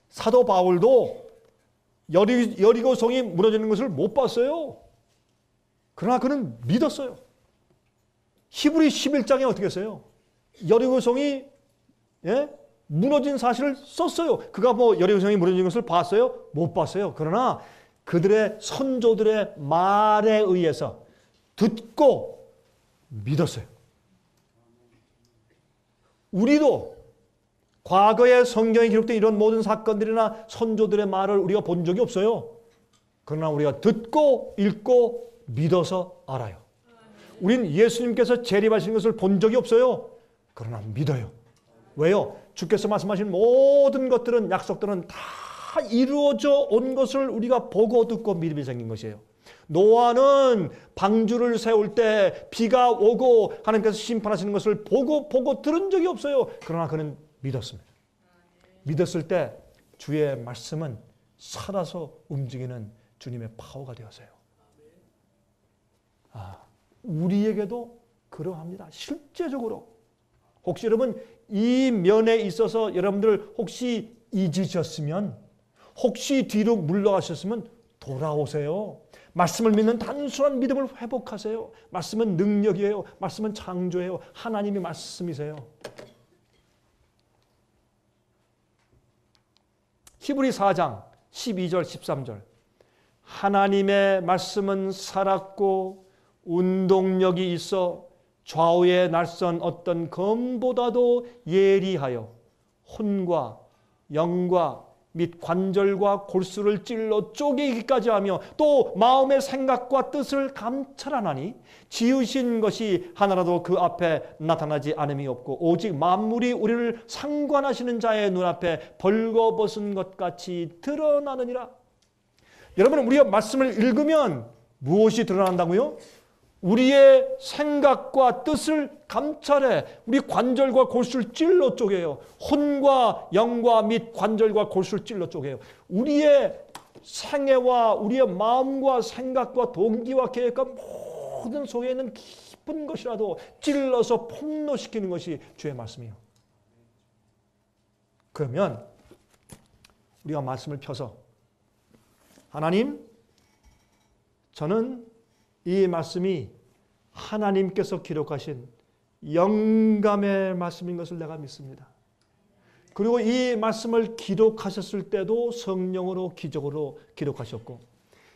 사도 바울도 여리고성이 무너지는 것을 못 봤어요. 그러나 그는 믿었어요. 히브리 11장에 어떻게 했어요? 여리고성이 무너진 사실을 썼어요. 그가 뭐 여리고성이 무너진 것을 봤어요? 못 봤어요. 그러나 그들의 선조들의 말에 의해서 듣고 믿었어요. 우리도 과거의 성경에 기록된 이런 모든 사건들이나 선조들의 말을 우리가 본 적이 없어요. 그러나 우리가 듣고 읽고 믿어서 알아요. 우린 예수님께서 재림하신 것을 본 적이 없어요. 그러나 믿어요. 왜요? 주께서 말씀하신 모든 것들은, 약속들은 다 이루어져 온 것을 우리가 보고 듣고 믿음이 생긴 것이에요. 노아는 방주를 세울 때 비가 오고 하나님께서 심판하시는 것을 보고 들은 적이 없어요. 그러나 그는 믿었습니다. 믿었을 때 주의 말씀은 살아서 움직이는 주님의 파워가 되었어요. 우리에게도 그러합니다. 실제적으로. 혹시 여러분 이 면에 있어서 여러분들 혹시 잊으셨으면, 혹시 뒤로 물러가셨으면 돌아오세요. 말씀을 믿는 단순한 믿음을 회복하세요. 말씀은 능력이에요. 말씀은 창조예요. 하나님이 말씀이세요. 히브리 4장 12절 13절. 하나님의 말씀은 살았고 운동력이 있어 좌우의 날선 어떤 검보다도 예리하여 혼과 영과 및 관절과 골수를 찔러 쪼개기까지 하며 또 마음의 생각과 뜻을 감찰하나니 지으신 것이 하나라도 그 앞에 나타나지 않음이 없고 오직 만물이 우리를 상관하시는 자의 눈앞에 벌거벗은 것 같이 드러나느니라. 여러분, 우리가 말씀을 읽으면 무엇이 드러난다고요? 우리의 생각과 뜻을 감찰해 우리 관절과 골수를 찔러 쪼개요. 혼과 영과 및 관절과 골수를 찔러 쪼개요. 우리의 생애와 우리의 마음과 생각과 동기와 계획과 모든 속에 있는 깊은 것이라도 찔러서 폭로시키는 것이 주의 말씀이에요. 그러면 우리가 말씀을 펴서 하나님, 저는 이 말씀이 하나님께서 기록하신 영감의 말씀인 것을 내가 믿습니다. 그리고 이 말씀을 기록하셨을 때도 성령으로 기적으로 기록하셨고,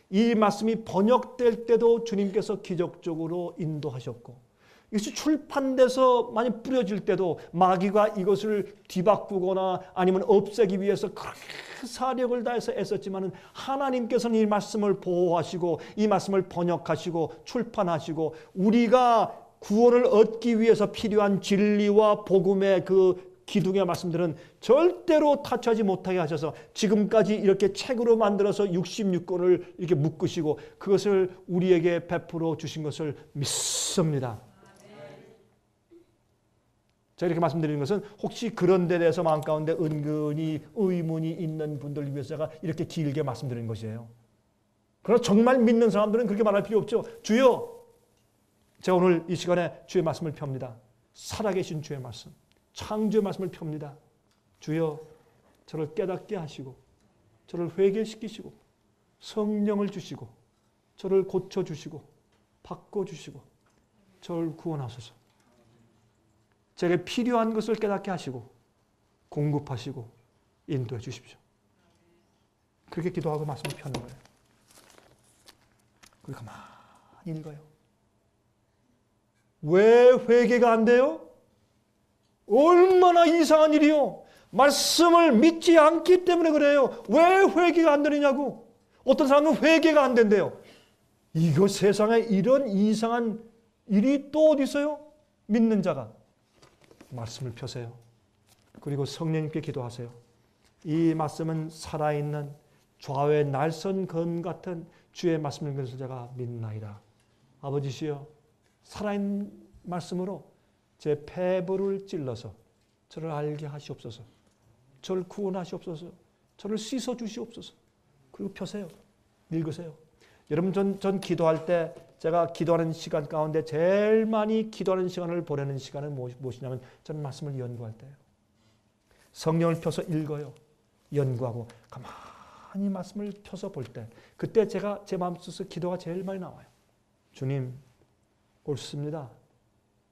이 말씀이 번역될 때도 주님께서 기적적으로 인도하셨고, 이것이 출판돼서 많이 뿌려질 때도 마귀가 이것을 뒤바꾸거나 아니면 없애기 위해서 그렇게 사력을 다해서 애썼지만 하나님께서는 이 말씀을 보호하시고 이 말씀을 번역하시고 출판하시고 우리가 구원을 얻기 위해서 필요한 진리와 복음의 그 기둥의 말씀들은 절대로 타치하지 못하게 하셔서 지금까지 이렇게 책으로 만들어서 66권을 이렇게 묶으시고 그것을 우리에게 베풀어 주신 것을 믿습니다. 제가 이렇게 말씀드리는 것은 혹시 그런 데 대해서 마음 가운데 은근히 의문이 있는 분들을 위해서 제가 이렇게 길게 말씀드리는 것이에요. 그러나 정말 믿는 사람들은 그렇게 말할 필요 없죠. 주여, 제가 오늘 이 시간에 주의 말씀을 펴니다. 살아계신 주의 말씀, 창조의 말씀을 펴니다. 주여, 저를 깨닫게 하시고 저를 회개시키시고 성령을 주시고 저를 고쳐주시고 바꿔주시고 저를 구원하소서. 제게 필요한 것을 깨닫게 하시고 공급하시고 인도해 주십시오. 그렇게 기도하고 말씀을 펴는 거예요. 그리고 가만히 읽어요. 왜 회개가 안 돼요? 얼마나 이상한 일이요. 말씀을 믿지 않기 때문에 그래요. 왜 회개가 안 되느냐고. 어떤 사람은 회개가 안 된대요. 이거 세상에 이런 이상한 일이 또 어디 있어요? 믿는 자가. 말씀을 펴세요. 그리고 성령님께 기도하세요. 이 말씀은 살아있는 좌우의 날선 검 같은 주의 말씀을 그래서 제가 믿나이다. 아버지시여, 살아있는 말씀으로 제 폐부를 찔러서 저를 알게 하시옵소서. 저를 구원하시옵소서. 저를 씻어 주시옵소서. 그리고 펴세요. 읽으세요. 여러분, 전 기도할 때 제가 기도하는 시간 가운데 제일 많이 기도하는 시간을 보내는 시간은 무엇이냐면 저는 말씀을 연구할 때예요. 성령을 펴서 읽어요. 연구하고 가만히 말씀을 펴서 볼 때 그때 제가 제 마음속에서 기도가 제일 많이 나와요. 주님, 옳습니다.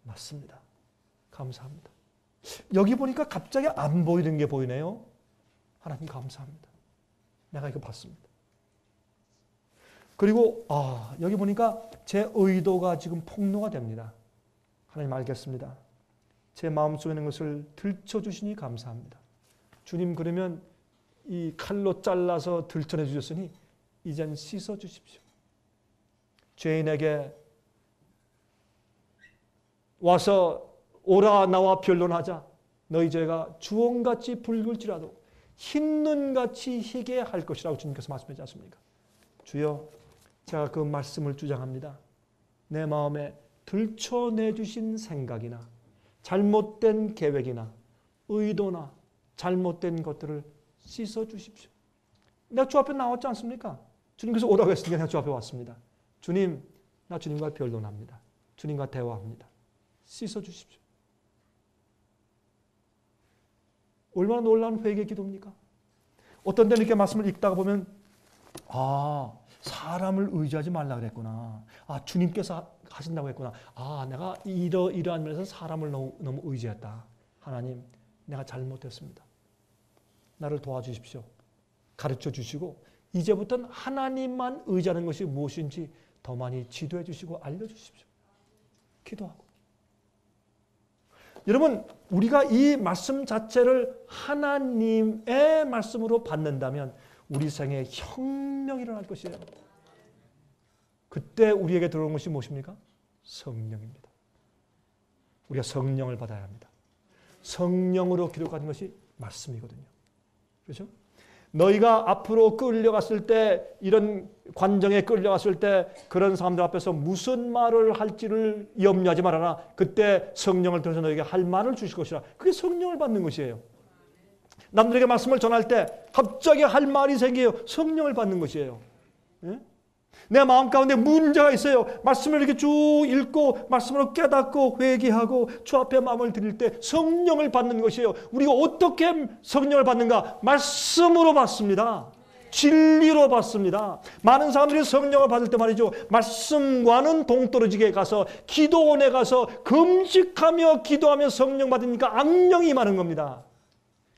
맞습니다. 감사합니다. 여기 보니까 갑자기 안 보이는 게 보이네요. 하나님 감사합니다. 내가 이거 봤습니다. 그리고 여기 보니까 제 의도가 지금 폭로가 됩니다. 하나님 알겠습니다. 제 마음속에 있는 것을 들춰주시니 감사합니다. 주님, 그러면 이 칼로 잘라서 들춰내 주셨으니 이젠 씻어 주십시오. 죄인에게 와서 오라 나와 변론하자. 너희 죄가 주홍같이 붉을지라도 흰눈같이 희게 할 것이라고 주님께서 말씀하지 않습니까? 주여, 제가 그 말씀을 주장합니다. 내 마음에 들춰내주신 생각이나 잘못된 계획이나 의도나 잘못된 것들을 씻어주십시오. 내가 주 앞에 나왔지 않습니까? 주님께서 오라고 했으니까 내가 주 앞에 왔습니다. 주님, 나 주님과 변론합니다. 주님과 대화합니다. 씻어주십시오. 얼마나 놀라운 회개의 기도입니까? 어떤 때는 이렇게 말씀을 읽다가 보면 사람을 의지하지 말라 그랬구나. 주님께서 하신다고 했구나. 내가 이러한 면에서 사람을 너무 의지했다. 하나님, 내가 잘못했습니다. 나를 도와주십시오. 가르쳐 주시고 이제부터는 하나님만 의지하는 것이 무엇인지 더 많이 지도해 주시고 알려주십시오. 기도하고. 여러분, 우리가 이 말씀 자체를 하나님의 말씀으로 받는다면 우리 생에 혁명이 일어날 것이에요. 그때 우리에게 들어오는 것이 무엇입니까? 성령입니다. 우리가 성령을 받아야 합니다. 성령으로 기록하는 것이 말씀이거든요. 그렇죠? 너희가 앞으로 끌려갔을 때, 이런 관정에 끌려갔을 때 그런 사람들 앞에서 무슨 말을 할지를 염려하지 말아라. 그때 성령을 통해서 너희에게 할 말을 주실 것이라. 그게 성령을 받는 것이에요. 남들에게 말씀을 전할 때 갑자기 할 말이 생겨요. 성령을 받는 것이에요. 예? 내 마음 가운데 문제가 있어요. 말씀을 이렇게 쭉 읽고 말씀으로 깨닫고 회개하고 주 앞에 마음을 드릴 때 성령을 받는 것이에요. 우리가 어떻게 성령을 받는가? 말씀으로 받습니다. 진리로 받습니다. 많은 사람들이 성령을 받을 때 말이죠. 말씀과는 동떨어지게 가서 기도원에 가서 금식하며 기도하며 성령 받으니까 악령이 임하는 겁니다.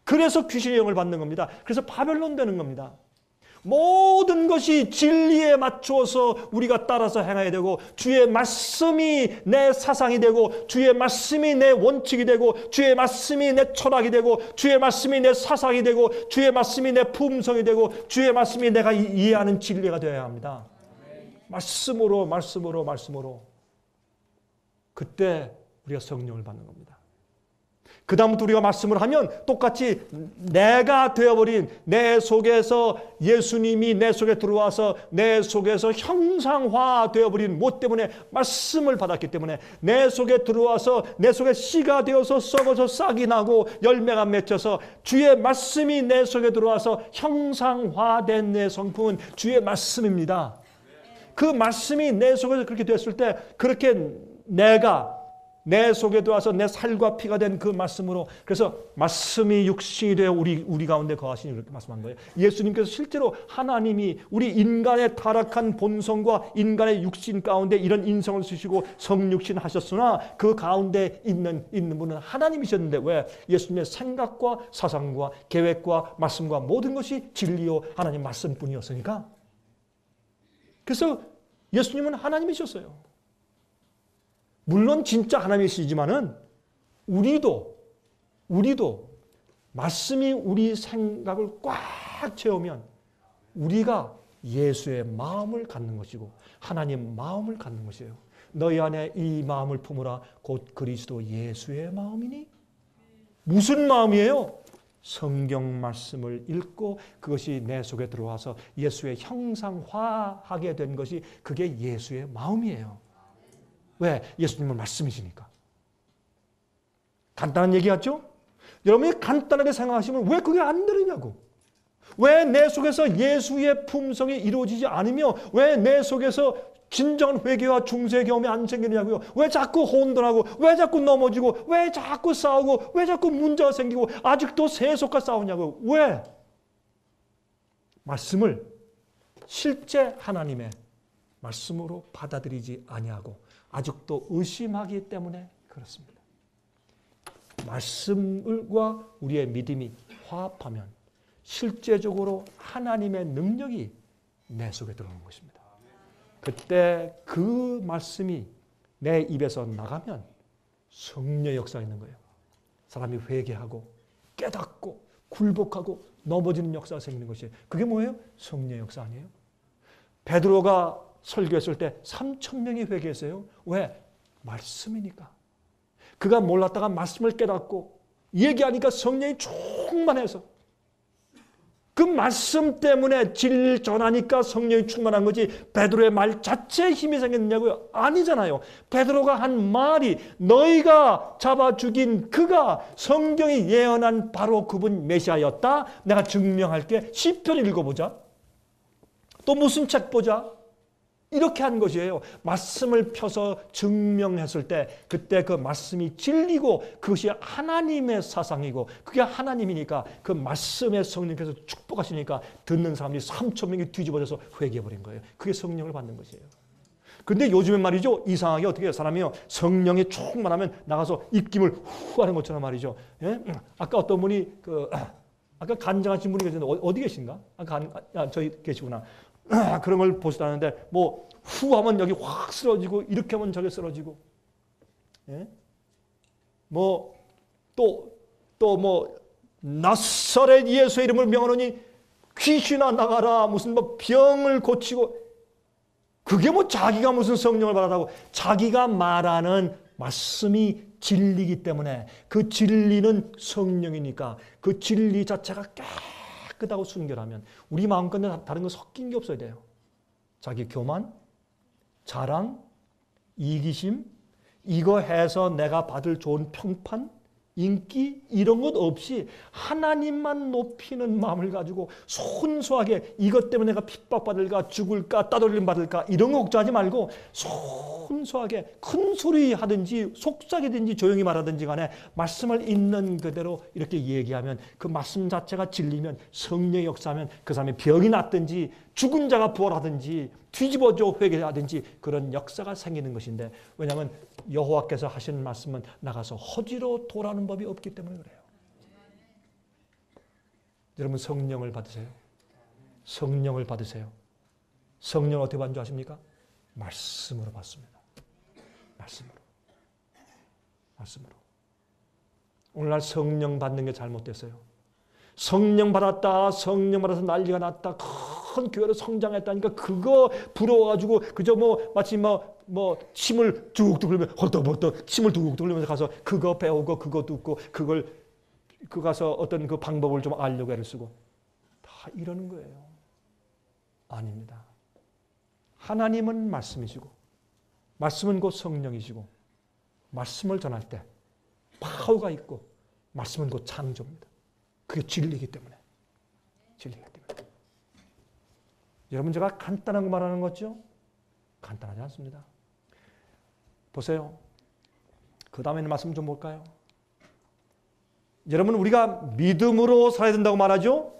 그래서 귀신의 영을 받는 겁니다. 그래서 바벨론 되는 겁니다. 모든 것이 진리에 맞추어서 우리가 따라서 행해야 되고, 주의 말씀이 내 사상이 되고, 주의 말씀이 내 원칙이 되고, 주의 말씀이 내 철학이 되고, 주의 말씀이 내 사상이 되고, 주의 말씀이 내 품성이 되고, 주의 말씀이 내가 이해하는 진리가 되어야 합니다. 말씀으로. 그때 우리가 성령을 받는 겁니다. 그 다음부터 우리가 말씀을 하면 똑같이 내가 되어버린, 내 속에서 예수님이 내 속에 들어와서 내 속에서 형상화 되어버린 뭐 때문에? 말씀을 받았기 때문에. 내 속에 들어와서 내 속에 씨가 되어서 썩어서 싹이 나고 열매가 맺혀서 주의 말씀이 내 속에 들어와서 형상화된 내 성품은 주의 말씀입니다. 그 말씀이 내 속에서 그렇게 됐을 때, 그렇게 내가 내 속에 들어와서 내 살과 피가 된 그 말씀으로, 그래서 말씀이 육신이 되어 우리 가운데 거하시니, 이렇게 말씀한 거예요. 예수님께서 실제로 하나님이 우리 인간의 타락한 본성과 인간의 육신 가운데 이런 인성을 쓰시고 성육신 하셨으나 그 가운데 있는 분은 하나님이셨는데, 왜? 예수님의 생각과 사상과 계획과 말씀과 모든 것이 진리요 하나님 말씀뿐이었으니까. 그래서 예수님은 하나님이셨어요. 물론 진짜 하나님이시지만은 우리도 말씀이 우리 생각을 꽉 채우면 우리가 예수의 마음을 갖는 것이고 하나님 마음을 갖는 것이에요. 너희 안에 이 마음을 품으라 곧 그리스도 예수의 마음이니. 무슨 마음이에요? 성경 말씀을 읽고 그것이 내 속에 들어와서 예수의 형상화하게 된 것이, 그게 예수의 마음이에요. 왜? 예수님은 말씀이시니까. 간단한 얘기 같죠? 여러분이 간단하게 생각하시면 왜 그게 안 되느냐고. 왜 내 속에서 예수의 품성이 이루어지지 않으며 왜 내 속에서 진정한 회개와 중세 경험이 안 생기느냐고요. 왜 자꾸 혼돈하고, 왜 자꾸 넘어지고, 왜 자꾸 싸우고, 왜 자꾸 문제가 생기고 아직도 세속과 싸우냐고요. 왜? 말씀을 실제 하나님의 말씀으로 받아들이지 아니하고 아직도 의심하기 때문에 그렇습니다. 말씀과 우리의 믿음이 화합하면 실제적으로 하나님의 능력이 내 속에 들어오는 것입니다. 그때 그 말씀이 내 입에서 나가면 성령의 역사가 있는 거예요. 사람이 회개하고 깨닫고 굴복하고 넘어지는 역사가 생기는 것이에요. 그게 뭐예요? 성령의 역사 아니에요? 베드로가 설교했을 때 3,000명이 회개했어요. 왜? 말씀이니까. 그가 몰랐다가 말씀을 깨닫고 얘기하니까 성령이 충만해서 그 말씀 때문에 진리를 전하니까 성령이 충만한 거지 베드로의 말 자체에 힘이 생겼냐고요? 아니잖아요. 베드로가 한 말이 너희가 잡아 죽인 그가 성경이 예언한 바로 그분 메시아였다. 내가 증명할게. 시편 읽어보자. 또 무슨 책 보자. 이렇게 한 것이에요. 말씀을 펴서 증명했을 때 그때 그 말씀이 진리고 그것이 하나님의 사상이고 그게 하나님이니까 그 말씀의 성령께서 축복하시니까 듣는 사람들이 3,000명이 뒤집어져서 회개해버린 거예요. 그게 성령을 받는 것이에요. 근데 요즘엔 말이죠. 이상하게 어떻게 해요? 사람이요. 성령이 충만하면 나가서 입김을 후 하는 것처럼 말이죠. 예? 아까 어떤 분이 아까 간증하신 분이 계셨는데 어디 계신가? 저기 계시구나. 그런 걸 보시다는데 뭐 후하면 여기 확 쓰러지고 이렇게 하면 저기 쓰러지고 예? 뭐 또 뭐 나사렛 예수의 이름을 명하노니 귀신아 나가라 무슨 뭐 병을 고치고 그게 뭐 자기가 무슨 성령을 받았다고 자기가 말하는 말씀이 진리이기 때문에 그 진리는 성령이니까 그 진리 자체가 깨끗하고 순결하면 우리 마음 가운데 다른 거 섞인 게 없어야 돼요. 자기 교만, 자랑, 이기심, 이거 해서 내가 받을 좋은 평판, 인기 이런 것 없이 하나님만 높이는 마음을 가지고 순수하게 이것 때문에 내가 핍박받을까 죽을까 따돌림 받을까 이런 거 걱정하지 말고 순수하게 큰 소리 하든지 속삭이든지 조용히 말하든지 간에 말씀을 있는 그대로 이렇게 얘기하면 그 말씀 자체가 진리면 성령의 역사하면 그 사람의 병이 낫든지 죽은 자가 부활하든지 뒤집어져 회개하든지 그런 역사가 생기는 것인데 왜냐하면 여호와께서 하시는 말씀은 나가서 허지로 돌아오는 법이 없기 때문에 그래요. 여러분 성령을 받으세요. 성령을 받으세요. 성령을 어떻게 받는 줄 아십니까? 말씀으로 받습니다. 말씀으로. 오늘날 성령 받는 게 잘못됐어요. 성령 받았다. 성령 받아서 난리가 났다. 큰 교회로 성장했다니까 그거 부러워가지고 그저 뭐 마치 뭐 침을 뚝뚝 흘리면 헛떡헛떡 침을 뚝뚝 흘리면서 가서 그거 배우고 그거 듣고 그걸 가서 어떤 그 방법을 좀 알려고 애를 쓰고 다 이러는 거예요. 아닙니다. 하나님은 말씀이시고 말씀은 곧 성령이시고 말씀을 전할 때 파워가 있고 말씀은 곧 창조입니다. 그게 진리이기 때문에. 여러분 제가 간단한 거 말하는 거죠? 간단하지 않습니다. 보세요. 그 다음에 있는 말씀 좀 볼까요? 여러분 우리가 믿음으로 살아야 된다고 말하죠?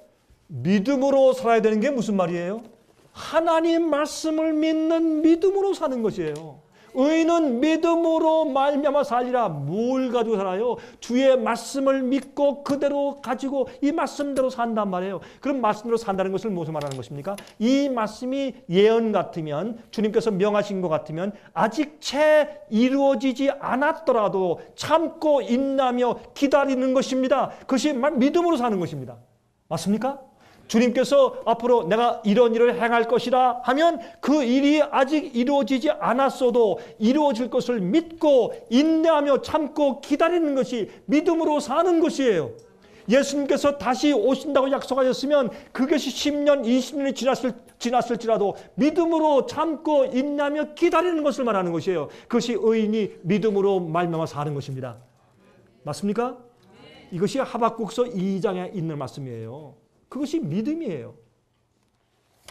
믿음으로 살아야 되는 게 무슨 말이에요? 하나님 말씀을 믿는 믿음으로 사는 것이에요. 의인은 믿음으로 말미암아 살리라. 뭘 가지고 살아요? 주의 말씀을 믿고 그대로 가지고 이 말씀대로 산단 말이에요. 그럼 말씀대로 산다는 것을 무슨 말하는 것입니까? 이 말씀이 예언 같으면 주님께서 명하신 것 같으면 아직 채 이루어지지 않았더라도 참고 인내하며 기다리는 것입니다. 그것이 믿음으로 사는 것입니다. 맞습니까? 주님께서 앞으로 내가 이런 일을 행할 것이라 하면 그 일이 아직 이루어지지 않았어도 이루어질 것을 믿고 인내하며 참고 기다리는 것이 믿음으로 사는 것이에요. 예수님께서 다시 오신다고 약속하셨으면 그것이 10년, 20년이 지났을지라도 믿음으로 참고 인내하며 기다리는 것을 말하는 것이에요. 그것이 의인이 믿음으로 말미암아 사는 것입니다. 맞습니까? 이것이 하박국서 2장에 있는 말씀이에요. 그것이 믿음이에요.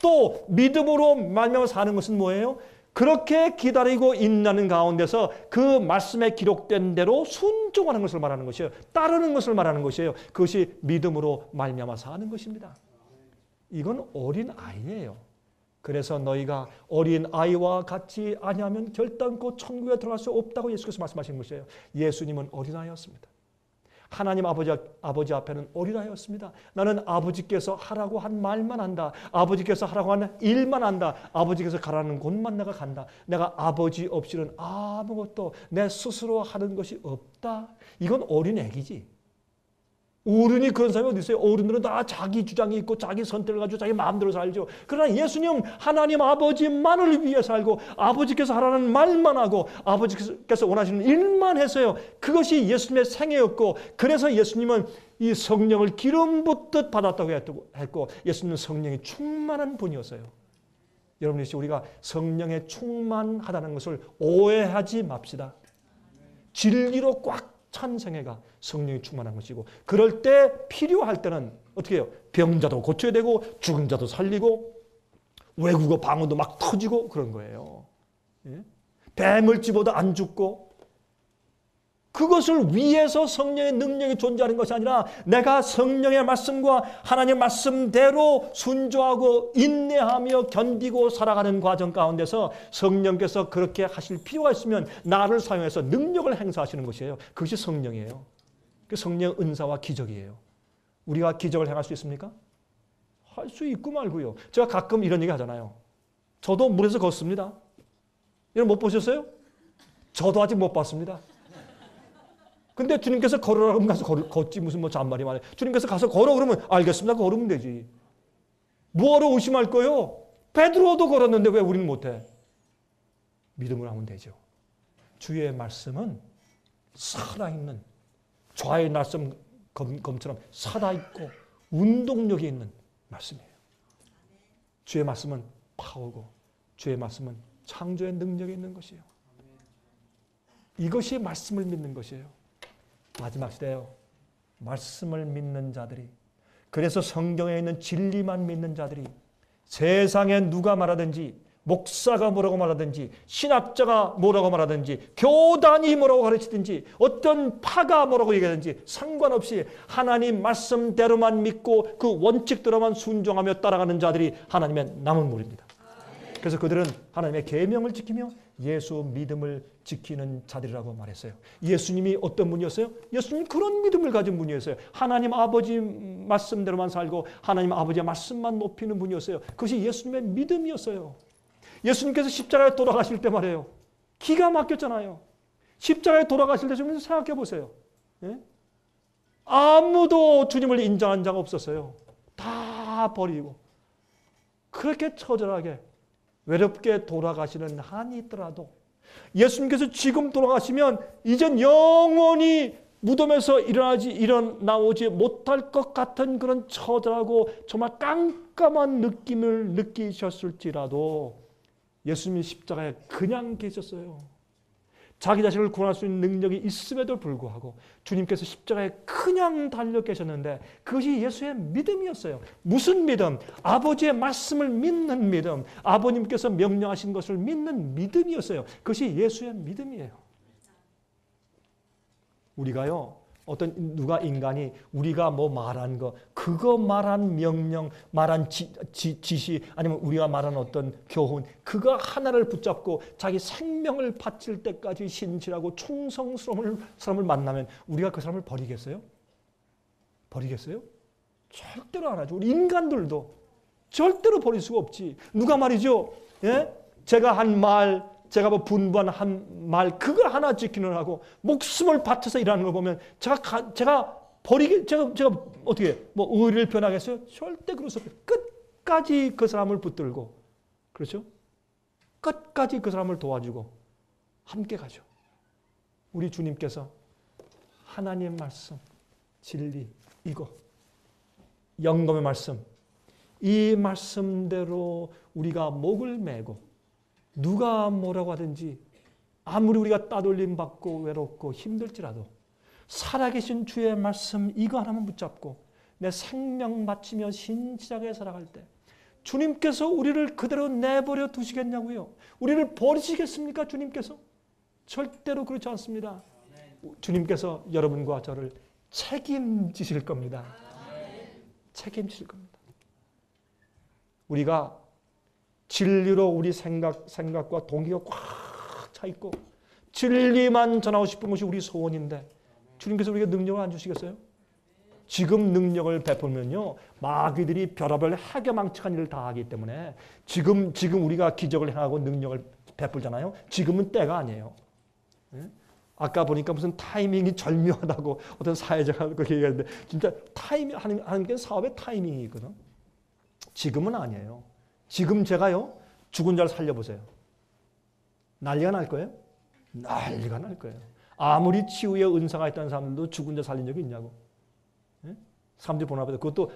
또 믿음으로 말미암아 사는 것은 뭐예요? 그렇게 기다리고 인내하는 가운데서 그 말씀에 기록된 대로 순종하는 것을 말하는 것이에요. 따르는 것을 말하는 것이에요. 그것이 믿음으로 말미암아 사는 것입니다. 이건 어린 아이예요. 그래서 너희가 어린 아이와 같이 아니하면 결단코 천국에 들어갈 수 없다고 예수께서 말씀하신 것이에요. 예수님은 어린 아이였습니다. 하나님 아버지 앞에는 어린아이였습니다. 나는 아버지께서 하라고 한 말만 한다. 아버지께서 하라고 하는 일만 한다. 아버지께서 가라는 곳만 내가 간다. 내가 아버지 없이는 아무것도 내 스스로 하는 것이 없다. 이건 어린 애기지. 어른이 그런 사람이 어디 있어요? 어른들은 다 자기 주장이 있고 자기 선택을 가지고 자기 마음대로 살죠. 그러나 예수님 하나님 아버지만을 위해 살고 아버지께서 하라는 말만 하고 아버지께서 원하시는 일만 했어요. 그것이 예수님의 생애였고 그래서 예수님은 이 성령을 기름 붓듯 받았다고 했고 예수님은 성령이 충만한 분이었어요. 여러분 역시 우리가 성령에 충만하다는 것을 오해하지 맙시다. 진리로 꽉 찬 생애가 성령이 충만한 것이고 그럴 때 필요할 때는 어떻게 해요? 병자도 고쳐야 되고 죽은 자도 살리고 외국어 방언도 막 터지고 그런 거예요. 예? 뱀을 집어도 안 죽고 그것을 위해서 성령의 능력이 존재하는 것이 아니라 내가 성령의 말씀과 하나님의 말씀대로 순종하고 인내하며 견디고 살아가는 과정 가운데서 성령께서 그렇게 하실 필요가 있으면 나를 사용해서 능력을 행사하시는 것이에요. 그것이 성령이에요. 그 성령 은사와 기적이에요. 우리가 기적을 행할 수 있습니까? 할 수 있고 말고요. 제가 가끔 이런 얘기 하잖아요. 저도 물에서 걷습니다. 여러분 못 보셨어요? 저도 아직 못 봤습니다. 근데 주님께서 걸으라 그러면 가서 걷지 무슨 뭐 잔말이 많아요. 주님께서 가서 걸어 그러면 알겠습니다. 걸으면 되지. 뭐하러 의심할 거요? 베드로도 걸었는데 왜 우리는 못해? 믿음으로 하면 되죠. 주의 말씀은 살아있는 좌의 날선 검처럼 살아있고 운동력이 있는 말씀이에요. 주의 말씀은 파워고 주의 말씀은 창조의 능력이 있는 것이에요. 이것이 말씀을 믿는 것이에요. 마지막 시대요. 말씀을 믿는 자들이 그래서 성경에 있는 진리만 믿는 자들이 세상에 누가 말하든지 목사가 뭐라고 말하든지 신학자가 뭐라고 말하든지 교단이 뭐라고 가르치든지 어떤 파가 뭐라고 얘기하든지 상관없이 하나님 말씀대로만 믿고 그 원칙대로만 순종하며 따라가는 자들이 하나님의 남은 무리입니다. 그래서 그들은 하나님의 계명을 지키며 예수 믿음을 지키는 자들이라고 말했어요. 예수님이 어떤 분이었어요? 예수님이 그런 믿음을 가진 분이었어요. 하나님 아버지 말씀대로만 살고 하나님 아버지의 말씀만 높이는 분이었어요. 그것이 예수님의 믿음이었어요. 예수님께서 십자가에 돌아가실 때 말이에요. 기가 막혔잖아요. 십자가에 돌아가실 때 좀 생각해 보세요. 예? 아무도 주님을 인정한 자가 없었어요. 다 버리고 그렇게 처절하게 외롭게 돌아가시는 한이 있더라도 예수님께서 지금 돌아가시면 이젠 영원히 무덤에서 일어나오지 못할 것 같은 그런 처절하고 정말 깜깜한 느낌을 느끼셨을지라도 예수님이 십자가에 그냥 계셨어요. 자기 자신을 구원할 수 있는 능력이 있음에도 불구하고 주님께서 십자가에 그냥 달려 계셨는데 그것이 예수의 믿음이었어요. 무슨 믿음? 아버지의 말씀을 믿는 믿음. 아버님께서 명령하신 것을 믿는 믿음이었어요. 그것이 예수의 믿음이에요. 우리가요. 누가 인간이 우리가 뭐 말한 거 그거 말한 명령 말한 지시 아니면 우리가 말한 어떤 교훈 그거 하나를 붙잡고 자기 생명을 바칠 때까지 신실하고 충성스러운 사람을 만나면 우리가 그 사람을 버리겠어요? 버리겠어요? 절대로 안 하죠. 우리 인간들도 절대로 버릴 수가 없지. 누가 말이죠? 예? 제가 한 말 제가 뭐 분부한 한 말 그거 하나 지키느라고 목숨을 바쳐서 일하는 걸 보면 제가 어떻게 뭐 의리를 변하겠어요? 절대 그럴 수 없어요. 끝까지 그 사람을 붙들고 그렇죠? 끝까지 그 사람을 도와주고 함께 가죠. 우리 주님께서 하나님의 말씀, 진리 이거 영감의 말씀 이 말씀대로 우리가 목을 메고 누가 뭐라고 하든지 아무리 우리가 따돌림 받고 외롭고 힘들지라도 살아계신 주의 말씀 이거 하나만 붙잡고 내 생명 바치며 신실하게 살아갈 때 주님께서 우리를 그대로 내버려 두시겠냐고요? 우리를 버리시겠습니까? 주님께서? 절대로 그렇지 않습니다. 주님께서 여러분과 저를 책임지실 겁니다. 책임지실 겁니다. 우리가 진리로 우리 생각과 동기가 꽉 차 있고 진리만 전하고 싶은 것이 우리 소원인데 주님께서 우리에게 능력을 안 주시겠어요? 지금 능력을 베풀면요 마귀들이 별의별 해괴망측한 일을 다 하기 때문에 지금 우리가 기적을 행하고 능력을 베풀잖아요. 지금은 때가 아니에요. 아까 보니까 무슨 타이밍이 절묘하다고 어떤 사회자가 그렇게 얘기하는데 진짜 하나님께는 사업의 타이밍이 있거든. 지금은 아니에요. 지금 제가요 죽은 자를 살려보세요. 난리가 날 거예요? 난리가 날 거예요. 아무리 치유의 은사가 있다는 사람들도 죽은 자 살린 적이 있냐고. 예? 사람들이 보나 보다. 그것도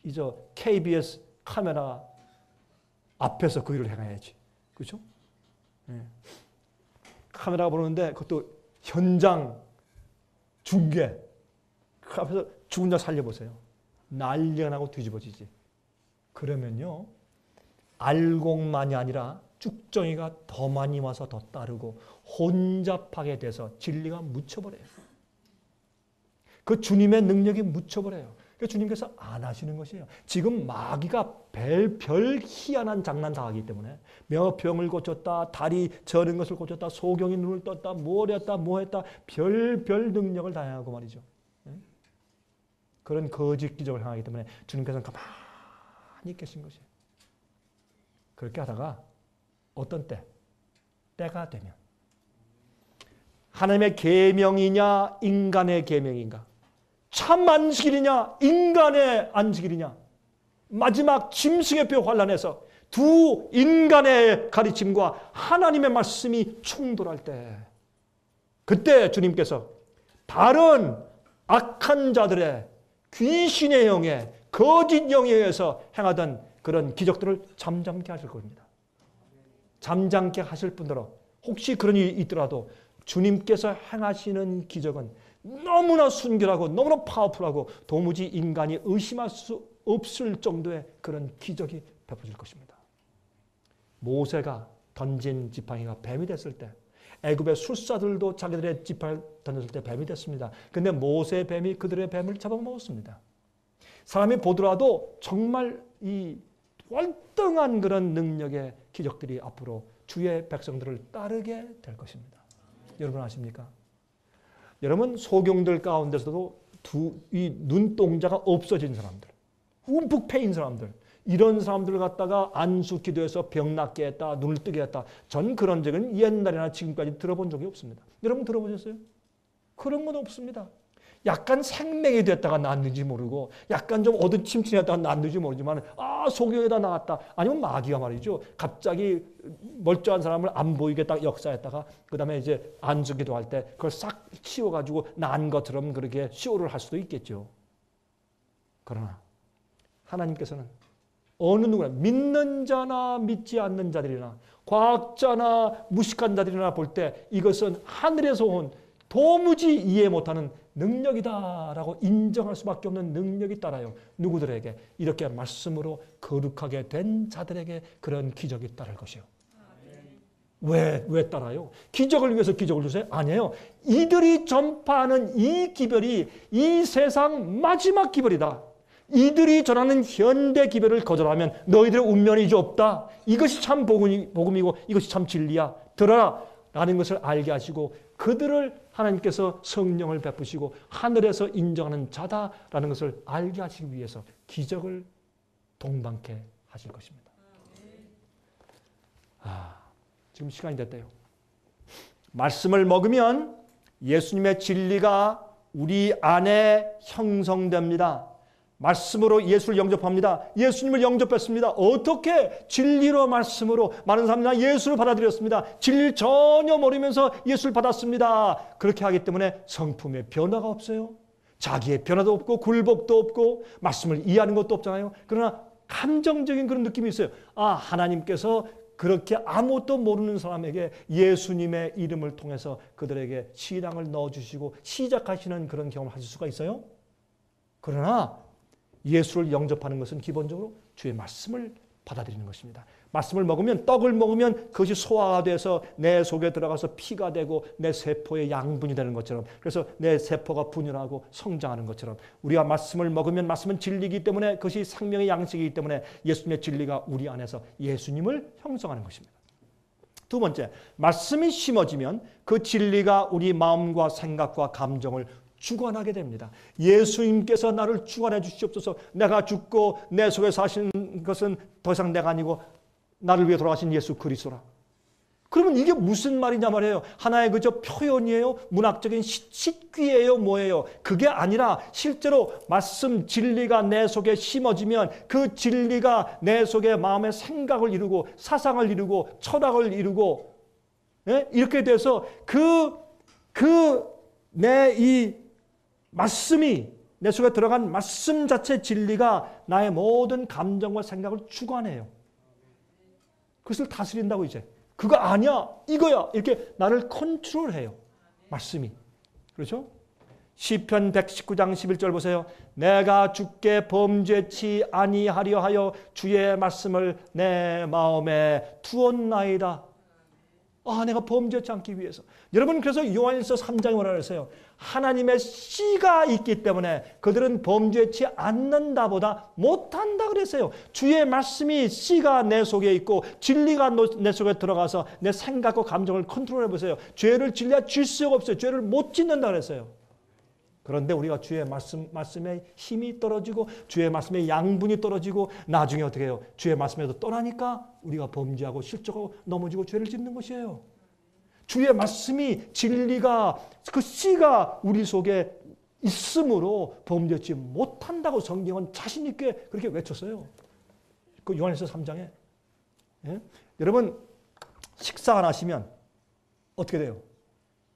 이제 KBS 카메라 앞에서 그 일을 행해야지. 그렇죠? 예. 카메라가 보는데 그것도 현장 중계 그 앞에서 죽은 자 살려보세요. 난리가 나고 뒤집어지지. 그러면요 알곡만이 아니라 쭉정이가 더 많이 와서 더 따르고 혼잡하게 돼서 진리가 묻혀버려요. 그 주님의 능력이 묻혀버려요. 그러니까 주님께서 안 하시는 것이에요. 지금 마귀가 별 희한한 장난 다 하기 때문에 병을 고쳤다, 다리 저는 것을 고쳤다, 소경이 눈을 떴다, 뭘 했다, 뭐 했다, 별 능력을 다양하고 말이죠. 그런 거짓 기적을 행하기 때문에 주님께서는 가만히 계신 것이에요. 그렇게 하다가 어떤 때가 되면 하나님의 계명이냐 인간의 계명인가, 참 안식일이냐 인간의 안식일이냐, 마지막 짐승의 뼈 환란에서 두 인간의 가르침과 하나님의 말씀이 충돌할 때, 그때 주님께서 다른 악한 자들의 귀신의 영에 거짓 영에 의해서 행하던 그런 기적들을 잠잠케 하실 겁니다. 잠잠케 하실 뿐더러 혹시 그런 일이 있더라도 주님께서 행하시는 기적은 너무나 순결하고 너무나 파워풀하고 도무지 인간이 의심할 수 없을 정도의 그런 기적이 베풀어질 것입니다. 모세가 던진 지팡이가 뱀이 됐을 때, 애굽의 술사들도 자기들의 지팡이를 던졌을 때 뱀이 됐습니다. 그런데 모세의 뱀이 그들의 뱀을 잡아먹었습니다. 사람이 보더라도 정말 이 월등한 그런 능력의 기적들이 앞으로 주의 백성들을 따르게 될 것입니다. 여러분 아십니까? 여러분 소경들 가운데서도 이 눈동자가 없어진 사람들, 움푹 패인 사람들, 이런 사람들을 갖다가 안수 기도해서 병 낫게 했다, 눈을 뜨게 했다. 전 그런 적은 옛날이나 지금까지 들어본 적이 없습니다. 여러분 들어보셨어요? 그런 건 없습니다. 약간 생명이 됐다가 낫는지 모르고 약간 좀 어두침침했다가 낫는지 모르지만 소경에다 나갔다. 아니면 마귀가 말이죠. 갑자기 멀쩡한 사람을 안 보이게 딱 역사했다가 그 다음에 이제 안수 기도할 때 그걸 싹 치워가지고 난 것처럼 그렇게 쇼를 할 수도 있겠죠. 그러나 하나님께서는 어느 누구나 믿는 자나 믿지 않는 자들이나 과학자나 무식한 자들이나 볼 때 이것은 하늘에서 온 도무지 이해 못하는 능력이다라고 인정할 수밖에 없는 능력이 따라요. 누구들에게? 이렇게 말씀으로 거룩하게 된 자들에게 그런 기적이 따를 것이요. 왜 따라요? 기적을 위해서 기적을 주세요? 아니에요. 이들이 전파하는 이 기별이 이 세상 마지막 기별이다. 이들이 전하는 현대 기별을 거절하면 너희들의 운명이 없다. 이것이 참 복음이고 이것이 참 진리야. 들어라. 라는 것을 알게 하시고 그들을 하나님께서 성령을 베푸시고 하늘에서 인정하는 자다라는 것을 알게 하시기 위해서 기적을 동반케 하실 것입니다. 지금 시간이 됐대요. 말씀을 먹으면 예수님의 진리가 우리 안에 형성됩니다. 말씀으로 예수를 영접합니다. 예수님을 영접했습니다. 어떻게? 진리로 말씀으로. 많은 사람들이 예수를 받아들였습니다. 진리를 전혀 모르면서 예수를 받았습니다. 그렇게 하기 때문에 성품의 변화가 없어요. 자기의 변화도 없고 굴복도 없고 말씀을 이해하는 것도 없잖아요. 그러나 감정적인 그런 느낌이 있어요. 하나님께서 그렇게 아무것도 모르는 사람에게 예수님의 이름을 통해서 그들에게 신앙을 넣어주시고 시작하시는 그런 경험을 하실 수가 있어요. 그러나 예수를 영접하는 것은 기본적으로 주의 말씀을 받아들이는 것입니다. 말씀을 먹으면, 떡을 먹으면 그것이 소화가 돼서 내 속에 들어가서 피가 되고 내 세포의 양분이 되는 것처럼, 그래서 내 세포가 분열하고 성장하는 것처럼 우리가 말씀을 먹으면 말씀은 진리이기 때문에 그것이 생명의 양식이기 때문에 예수님의 진리가 우리 안에서 예수님을 형성하는 것입니다. 두 번째, 말씀이 심어지면 그 진리가 우리 마음과 생각과 감정을 주관하게 됩니다. 예수님께서 나를 주관해 주시옵소서. 내가 죽고 내 속에 사시는 것은 더 이상 내가 아니고 나를 위해 돌아가신 예수 그리스도라. 그러면 이게 무슨 말이냐 말이에요. 하나의 그저 표현이에요? 문학적인 식귀예요? 뭐예요? 그게 아니라 실제로 말씀 진리가 내 속에 심어지면 그 진리가 내 속에 마음의 생각을 이루고 사상을 이루고 철학을 이루고 예? 이렇게 돼서 내 이 말씀이 내 속에 들어간 말씀 자체 진리가 나의 모든 감정과 생각을 주관해요. 그것을 다스린다고 이제. 그거 아니야, 이거야. 이렇게 나를 컨트롤해요. 말씀이. 그렇죠? 시편 119장 11절 보세요. 내가 주께 범죄치 아니하려 하여 주의 말씀을 내 마음에 두었나이다. 내가 범죄치 않기 위해서. 여러분 그래서 요한일서 3장에 뭐라 그랬어요? 하나님의 씨가 있기 때문에 그들은 범죄치 않는다보다 못한다 그랬어요. 주의 말씀이 씨가 내 속에 있고 진리가 내 속에 들어가서 내 생각과 감정을 컨트롤해 보세요. 죄를 진리가 질 수가 없어요. 죄를 못 짓는다 그랬어요. 그런데 우리가 주의 말씀에 힘이 떨어지고 주의 말씀에 양분이 떨어지고 나중에 어떻게 해요? 주의 말씀에서 떠나니까 우리가 범죄하고 실족하고 넘어지고 죄를 짓는 것이에요. 주의 말씀이 진리가 그 씨가 우리 속에 있으므로 범죄치 못한다고 성경은 자신 있게 그렇게 외쳤어요. 그 요한일서 3장에. 예? 여러분 식사 안 하시면 어떻게 돼요?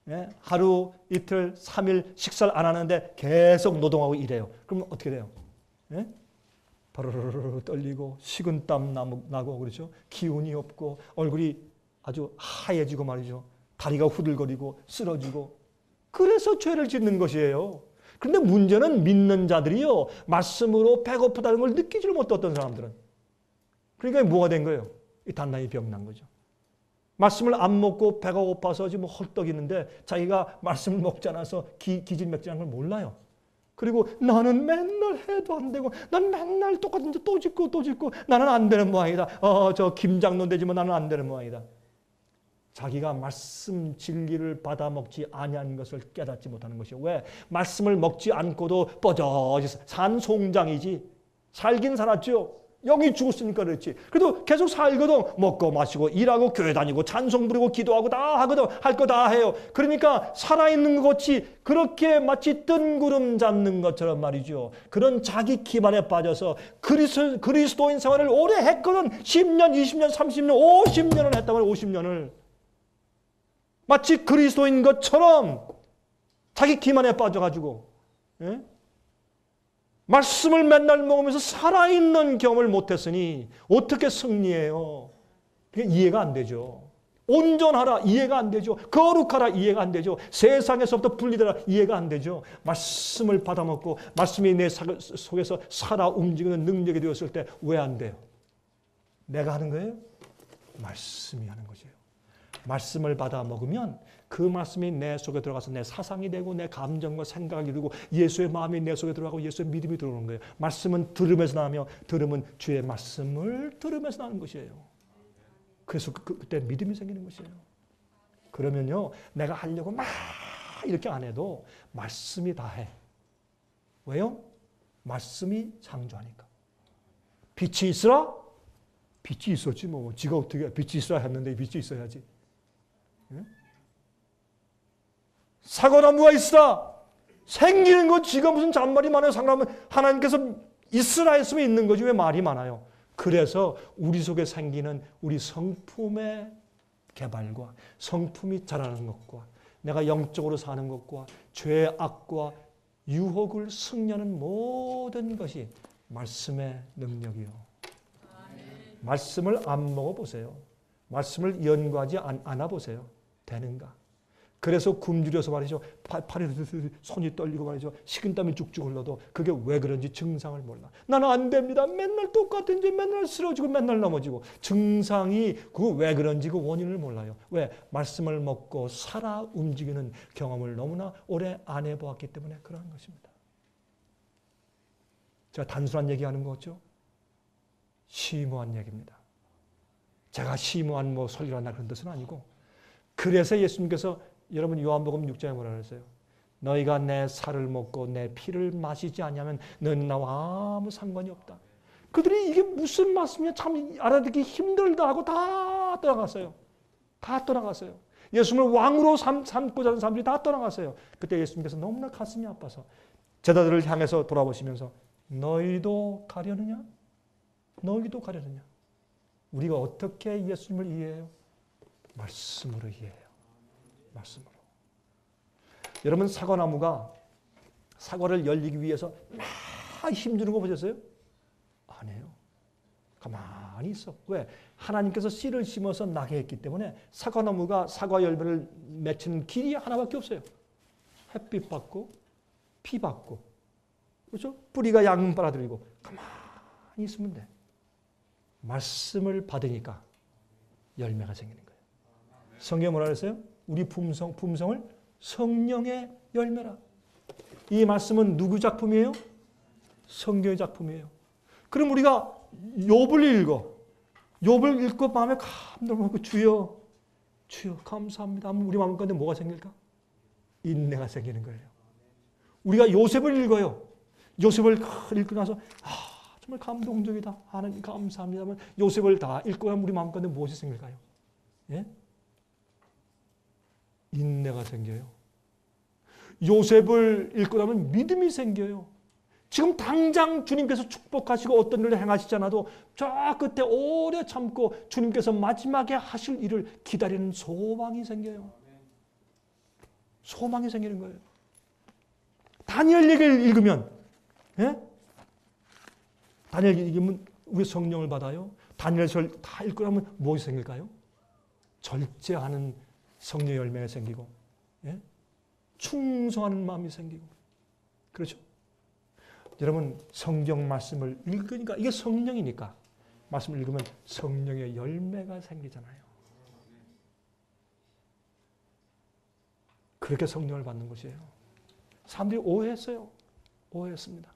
예? 하루, 이틀, 3일 식사를 안 하는데 계속 노동하고 일해요. 그러면 어떻게 돼요? 예? 바르르르 떨리고 식은땀 나고 그렇죠? 기운이 없고 얼굴이 아주 하얘지고 말이죠. 다리가 후들거리고 쓰러지고 그래서 죄를 짓는 것이에요. 그런데 문제는 믿는 자들이요. 말씀으로 배고프다는 걸 느끼지를 못해 어떤 사람들은. 그러니까 뭐가 된 거예요? 이 단단히 병난 거죠. 말씀을 안 먹고 배가 고파서 지금 헐떡이는데 자기가 말씀을 먹지 않아서 기진맥진한 걸 몰라요. 그리고 나는 맨날 해도 안 되고 난 맨날 똑같은 데 또 짓고 나는 안 되는 모양이다. 저 김장로 되지만 나는 안 되는 모양이다. 자기가 말씀 진리를 받아 먹지 아니한 것을 깨닫지 못하는 것이요. 왜? 말씀을 먹지 않고도 뻐져지 산 송장이지. 살긴 살았죠. 영이 죽었으니까 그렇지. 그래도 계속 살거든. 먹고 마시고 일하고 교회 다니고 찬송 부리고 기도하고 다 하거든. 할 거 다 해요. 그러니까 살아있는 것 같이 그렇게 마치 뜬구름 잡는 것처럼 말이죠. 그런 자기 기만에 빠져서 그리스도인 생활을 오래 했거든. 10년, 20년, 30년, 50년을 했단 말이에요. 50년을. 마치 그리스도인 것처럼 자기 기만에 빠져가지고 예? 말씀을 맨날 먹으면서 살아있는 경험을 못했으니 어떻게 승리해요? 그게 이해가 안 되죠. 온전하라 이해가 안 되죠. 거룩하라 이해가 안 되죠. 세상에서부터 분리되라 이해가 안 되죠. 말씀을 받아먹고 말씀이 내 속에서 살아 움직이는 능력이 되었을 때 왜 안 돼요? 내가 하는 거예요? 말씀이 하는 것이에요. 말씀을 받아 먹으면 그 말씀이 내 속에 들어가서 내 사상이 되고 내 감정과 생각을 이루고 예수의 마음이 내 속에 들어가고 예수의 믿음이 들어오는 거예요. 말씀은 들음에서 나며 들음은 주의 말씀을 들으면서 나는 것이에요. 그래서 그때 믿음이 생기는 것이에요. 그러면요 내가 하려고 막 이렇게 안 해도 말씀이 다 해. 왜요? 말씀이 창조하니까. 빛이 있으라? 빛이 있었지 뭐. 지가 어떻게 빛이 있어야 했는데 빛이 있어야지. 예? 사과나무가 있으라. 생기는 건 지가 무슨 잔말이 많아요. 상관하면 하나님께서 있으라 했으면 있는 거지 왜 말이 많아요. 그래서 우리 속에 생기는 우리 성품의 개발과 성품이 자라는 것과 내가 영적으로 사는 것과 죄악과 유혹을 승리하는 모든 것이 말씀의 능력이요. 말씀을 안 먹어보세요. 말씀을 연구하지 않아 보세요. 되는가? 그래서 굶주려서 말이죠. 팔이 손이 떨리고 말이죠. 식은땀이 쭉쭉 흘러도 그게 왜 그런지 증상을 몰라. 나는 안 됩니다. 맨날 똑같은 죄 맨날 쓰러지고 맨날 넘어지고. 증상이 그 왜 그런지 그 원인을 몰라요. 왜? 말씀을 먹고 살아 움직이는 경험을 너무나 오래 안 해보았기 때문에 그러한 것입니다. 제가 단순한 얘기하는 거죠. 심오한 얘기입니다. 제가 심오한 뭐 설교를 한다 그런 뜻은 아니고 그래서 예수님께서 여러분 요한복음 6장에 뭐라 그랬어요? 너희가 내 살을 먹고 내 피를 마시지 않으면 너희는 나와 아무 상관이 없다. 그들이 이게 무슨 말씀이냐 참 알아듣기 힘들다 하고 다 떠나갔어요. 다 떠나갔어요. 예수님을 왕으로 삼고자 하는 사람들이 다 떠나갔어요. 그때 예수님께서 너무나 가슴이 아파서 제자들을 향해서 돌아보시면서 너희도 가려느냐? 너희도 가려느냐? 우리가 어떻게 예수님을 이해해요? 말씀으로 이해해요. 말씀으로. 여러분, 사과나무가 사과를 열리기 위해서 막 힘주는 거 보셨어요? 아니에요. 가만히 있어. 왜? 하나님께서 씨를 심어서 나게 했기 때문에 사과나무가 사과 열매를 맺히는 길이 하나밖에 없어요. 햇빛 받고 피 받고, 그렇죠? 뿌리가 양 빨아들이고 가만히 있으면 돼. 말씀을 받으니까 열매가 생기는 거예요. 성경에 뭐라 그랬어요? 우리 품성을 성령의 열매라. 이 말씀은 누구 작품이에요? 성경의 작품이에요. 그럼 우리가 욥을 읽어. 욥을 읽고 마음에 감동을 주여, 주여 감사합니다. 우리 마음 가운데 뭐가 생길까? 인내가 생기는 거예요. 우리가 요셉을 읽어요. 요셉을 읽고 나서 정말 감동적이다. 하나님 감사합니다. 요셉을 다 읽고 나면 우리 마음 가운데 무엇이 생길까요? 예? 인내가 생겨요. 요셉을 읽고 나면 믿음이 생겨요. 지금 당장 주님께서 축복하시고 어떤 일을 행하시지 않아도 저 끝에 오래 참고 주님께서 마지막에 하실 일을 기다리는 소망이 생겨요. 소망이 생기는 거예요. 다니엘 얘기를 읽으면, 예? 다니엘 읽으면 우리 성령을 받아요. 다니엘서를 다 읽고 나면 무엇이 생길까요? 절제하는 성령의 열매가 생기고, 예? 충성하는 마음이 생기고, 그렇죠? 여러분, 성경 말씀을 읽으니까, 이게 성령이니까 말씀을 읽으면 성령의 열매가 생기잖아요. 그렇게 성령을 받는 것이에요. 사람들이 오해했어요. 오해했습니다.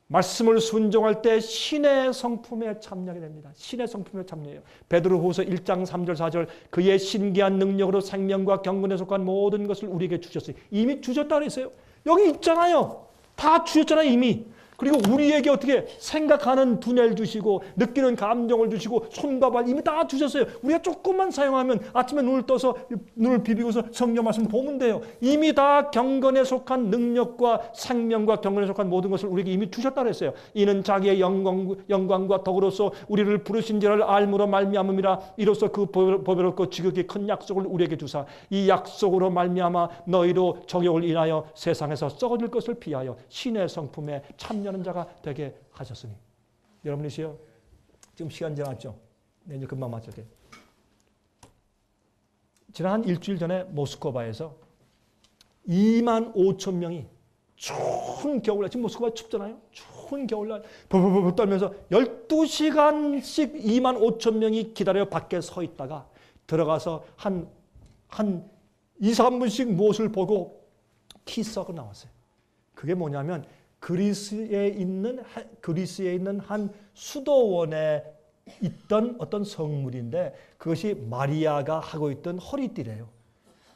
말씀을 순종할 때 신의 성품에 참여하게 됩니다. 신의 성품에 참여해요. 베드로후서 1장 3절 4절 그의 신기한 능력으로 생명과 경건에 속한 모든 것을 우리에게 주셨어요. 이미 주셨다고 그랬어요. 여기 있잖아요. 다 주셨잖아요, 이미. 그리고 우리에게 어떻게 생각하는 두뇌를 주시고 느끼는 감정을 주시고 손과 발 이미 다 주셨어요. 우리가 조금만 사용하면 아침에 눈을 떠서 눈을 비비고서 성경 말씀 보면 돼요. 이미 다 경건에 속한 능력과 생명과 경건에 속한 모든 것을 우리에게 이미 주셨다고 했어요. 이는 자기의 영광과 덕으로서 우리를 부르신 자를 알므로 말미암음이라. 이로써 그 보배롭고 지극히 큰 약속을 우리에게 주사 이 약속으로 말미암아 너희로 적용을 인하여 세상에서 썩어질 것을 피하여 신의 성품에 참여하는 자가 되게 하셨으니. 여러분이시요, 지금 시간 지났죠? 네, 이제 금방 맞춰요. 지난 한 일주일 전에 모스크바에서 2만 5천 명이 추운 겨울날, 지금 모스크바 춥잖아요? 추운 겨울날 벌벌벌 떨면서 12시간씩 2만 5천 명이 기다려 밖에 서 있다가 들어가서 한 2, 3분씩 무엇을 보고 키스하고 나왔어요. 그게 뭐냐면 그리스에 있는 한 수도원에 있던 어떤 성물인데 그것이 마리아가 하고 있던 허리띠래요.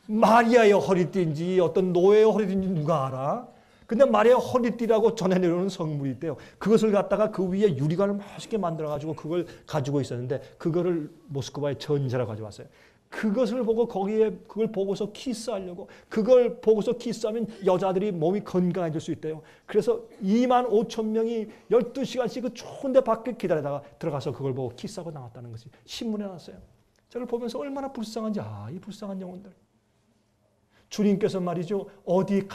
마리아의 허리띠인지 어떤 노예의 허리띠인지 누가 알아? 근데 마리아 허리띠라고 전해 내려오는 성물이 있대요. 그것을 갖다가 그 위에 유리관을 멋있게 만들어가지고 그걸 가지고 있었는데 그거를 모스크바의 전제라고 가져왔어요. 그것을 보고 그걸 보고서 키스하려고, 그걸 보고서 키스하면 여자들이 몸이 건강해질 수 있대요. 그래서 2만 5천 명이 12시간씩 그 추운데 밖에 기다리다가 들어가서 그걸 보고 키스하고 나왔다는 것이 신문에 나왔어요. 저를 보면서 얼마나 불쌍한지, 이 불쌍한 영혼들. 주님께서 말이죠, 어디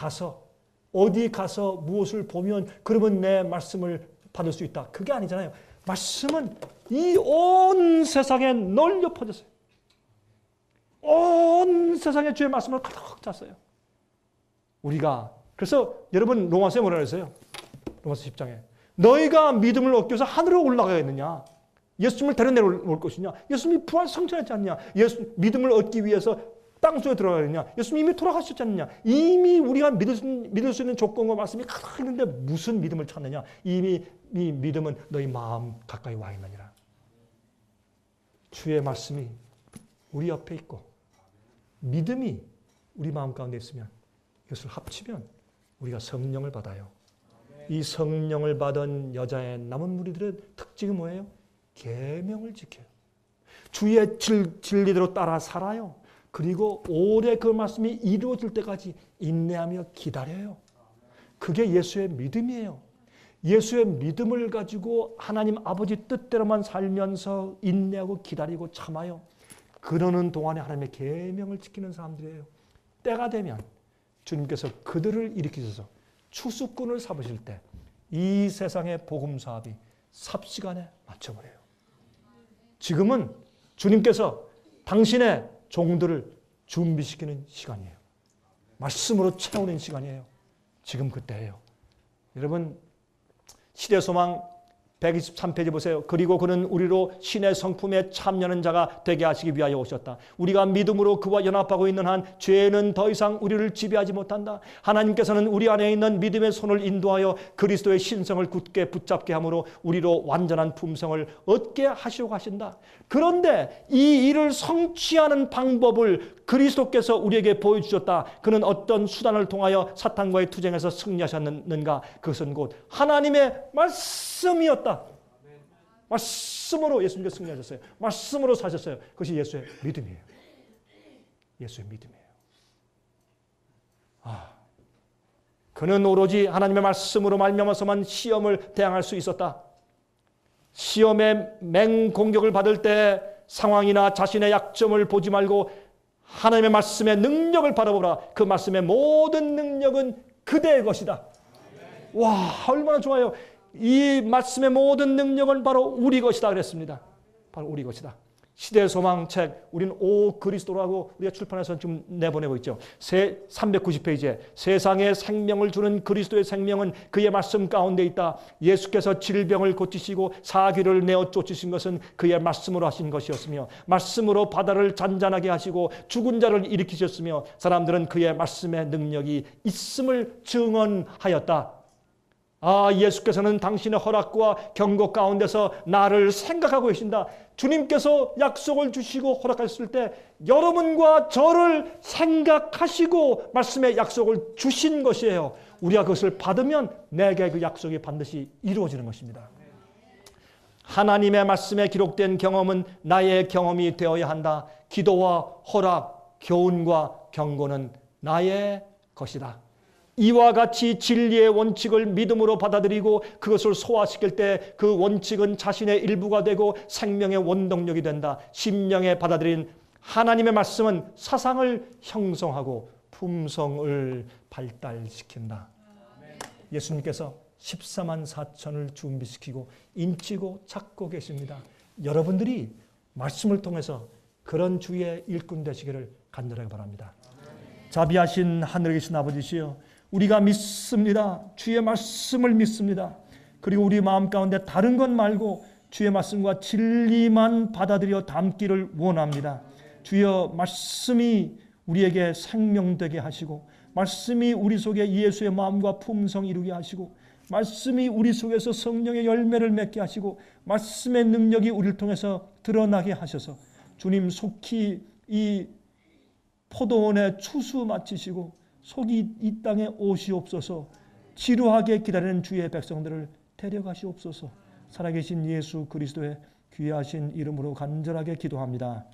가서 무엇을 보면 그러면 내 말씀을 받을 수 있다. 그게 아니잖아요. 말씀은 이 온 세상에 널려 퍼졌어요. 온 세상에 주의 말씀을 가득 찼어요. 우리가 그래서 여러분 로마서에 뭐라 그랬어요? 로마서 10장에 너희가 믿음을 얻기 위해서 하늘로 올라가겠느냐? 예수님을 데려내올 것이냐? 예수님이 부활 성천했지 않냐? 믿음을 얻기 위해서 땅속에 들어가느냐? 예수님이 이미 돌아가셨지 않느냐? 이미 우리가 믿을 수 있는 조건과 말씀이 가득 있는데 무슨 믿음을 찾느냐? 이미 이 믿음은 너희 마음 가까이 와 있느니라. 주의 말씀이 우리 옆에 있고 믿음이 우리 마음 가운데 있으면 이것을 합치면 우리가 성령을 받아요. 이 성령을 받은 여자의 남은 무리들의 특징이 뭐예요? 계명을 지켜요. 주의 진리대로 따라 살아요. 그리고 오래 그 말씀이 이루어질 때까지 인내하며 기다려요. 그게 예수의 믿음이에요. 예수의 믿음을 가지고 하나님 아버지 뜻대로만 살면서 인내하고 기다리고 참아요. 그러는 동안에 하나님의 계명을 지키는 사람들이에요. 때가 되면 주님께서 그들을 일으키셔서 추수꾼을 삼으실 때 이 세상의 복음 사업이 삽시간에 맞춰버려요. 지금은 주님께서 당신의 종들을 준비시키는 시간이에요. 말씀으로 채우는 시간이에요. 지금 그때예요. 여러분, 시대소망 123페이지 보세요. 그리고 그는 우리로 신의 성품에 참여하는 자가 되게 하시기 위하여 오셨다. 우리가 믿음으로 그와 연합하고 있는 한 죄는 더 이상 우리를 지배하지 못한다. 하나님께서는 우리 안에 있는 믿음의 손을 인도하여 그리스도의 신성을 굳게 붙잡게 함으로 우리로 완전한 품성을 얻게 하시려고 하신다. 그런데 이 일을 성취하는 방법을 그리스도께서 우리에게 보여주셨다. 그는 어떤 수단을 통하여 사탄과의 투쟁에서 승리하셨는가? 그것은 곧 하나님의 말씀이었다. 말씀으로 예수님께서 승리하셨어요. 말씀으로 사셨어요. 그것이 예수의 믿음이에요. 예수의 믿음이에요. 그는 오로지 하나님의 말씀으로 말미암아서만 시험을 대항할 수 있었다. 시험의 맹공격을 받을 때 상황이나 자신의 약점을 보지 말고 하나님의 말씀의 능력을 바라보라. 그 말씀의 모든 능력은 그대의 것이다. 와, 얼마나 좋아요. 이 말씀의 모든 능력은 바로 우리 것이다 그랬습니다. 바로 우리 것이다. 시대의 소망책 우리는 오 그리스도라고 우리가 출판해서 지금 내보내고 있죠. 390페이지에 세상에 생명을 주는 그리스도의 생명은 그의 말씀 가운데 있다. 예수께서 질병을 고치시고 사귀를 내어 쫓으신 것은 그의 말씀으로 하신 것이었으며 말씀으로 바다를 잔잔하게 하시고 죽은 자를 일으키셨으며 사람들은 그의 말씀의 능력이 있음을 증언하였다. 예수께서는 당신의 허락과 경고 가운데서 나를 생각하고 계신다. 주님께서 약속을 주시고 허락하셨을 때 여러분과 저를 생각하시고 말씀의 약속을 주신 것이에요. 우리가 그것을 받으면 내게 그 약속이 반드시 이루어지는 것입니다. 하나님의 말씀에 기록된 경험은 나의 경험이 되어야 한다. 기도와 허락, 교훈과 경고는 나의 것이다. 이와 같이 진리의 원칙을 믿음으로 받아들이고 그것을 소화시킬 때 그 원칙은 자신의 일부가 되고 생명의 원동력이 된다. 심령에 받아들인 하나님의 말씀은 사상을 형성하고 품성을 발달시킨다. 예수님께서 14만 4천을 준비시키고 인치고 찾고 계십니다. 여러분들이 말씀을 통해서 그런 주의 일꾼 되시기를 간절하게 바랍니다. 자비하신 하늘에 계신 아버지시여, 우리가 믿습니다. 주의 말씀을 믿습니다. 그리고 우리 마음 가운데 다른 것 말고 주의 말씀과 진리만 받아들여 담기를 원합니다. 주여, 말씀이 우리에게 생명되게 하시고 말씀이 우리 속에 예수의 마음과 품성 이루게 하시고 말씀이 우리 속에서 성령의 열매를 맺게 하시고 말씀의 능력이 우리를 통해서 드러나게 하셔서 주님 속히 이 포도원의 추수 마치시고 속이 이 땅에 오시옵소서. 지루하게 기다리는 주의 백성들을 데려가시옵소서. 살아계신 예수 그리스도의 귀하신 이름으로 간절하게 기도합니다.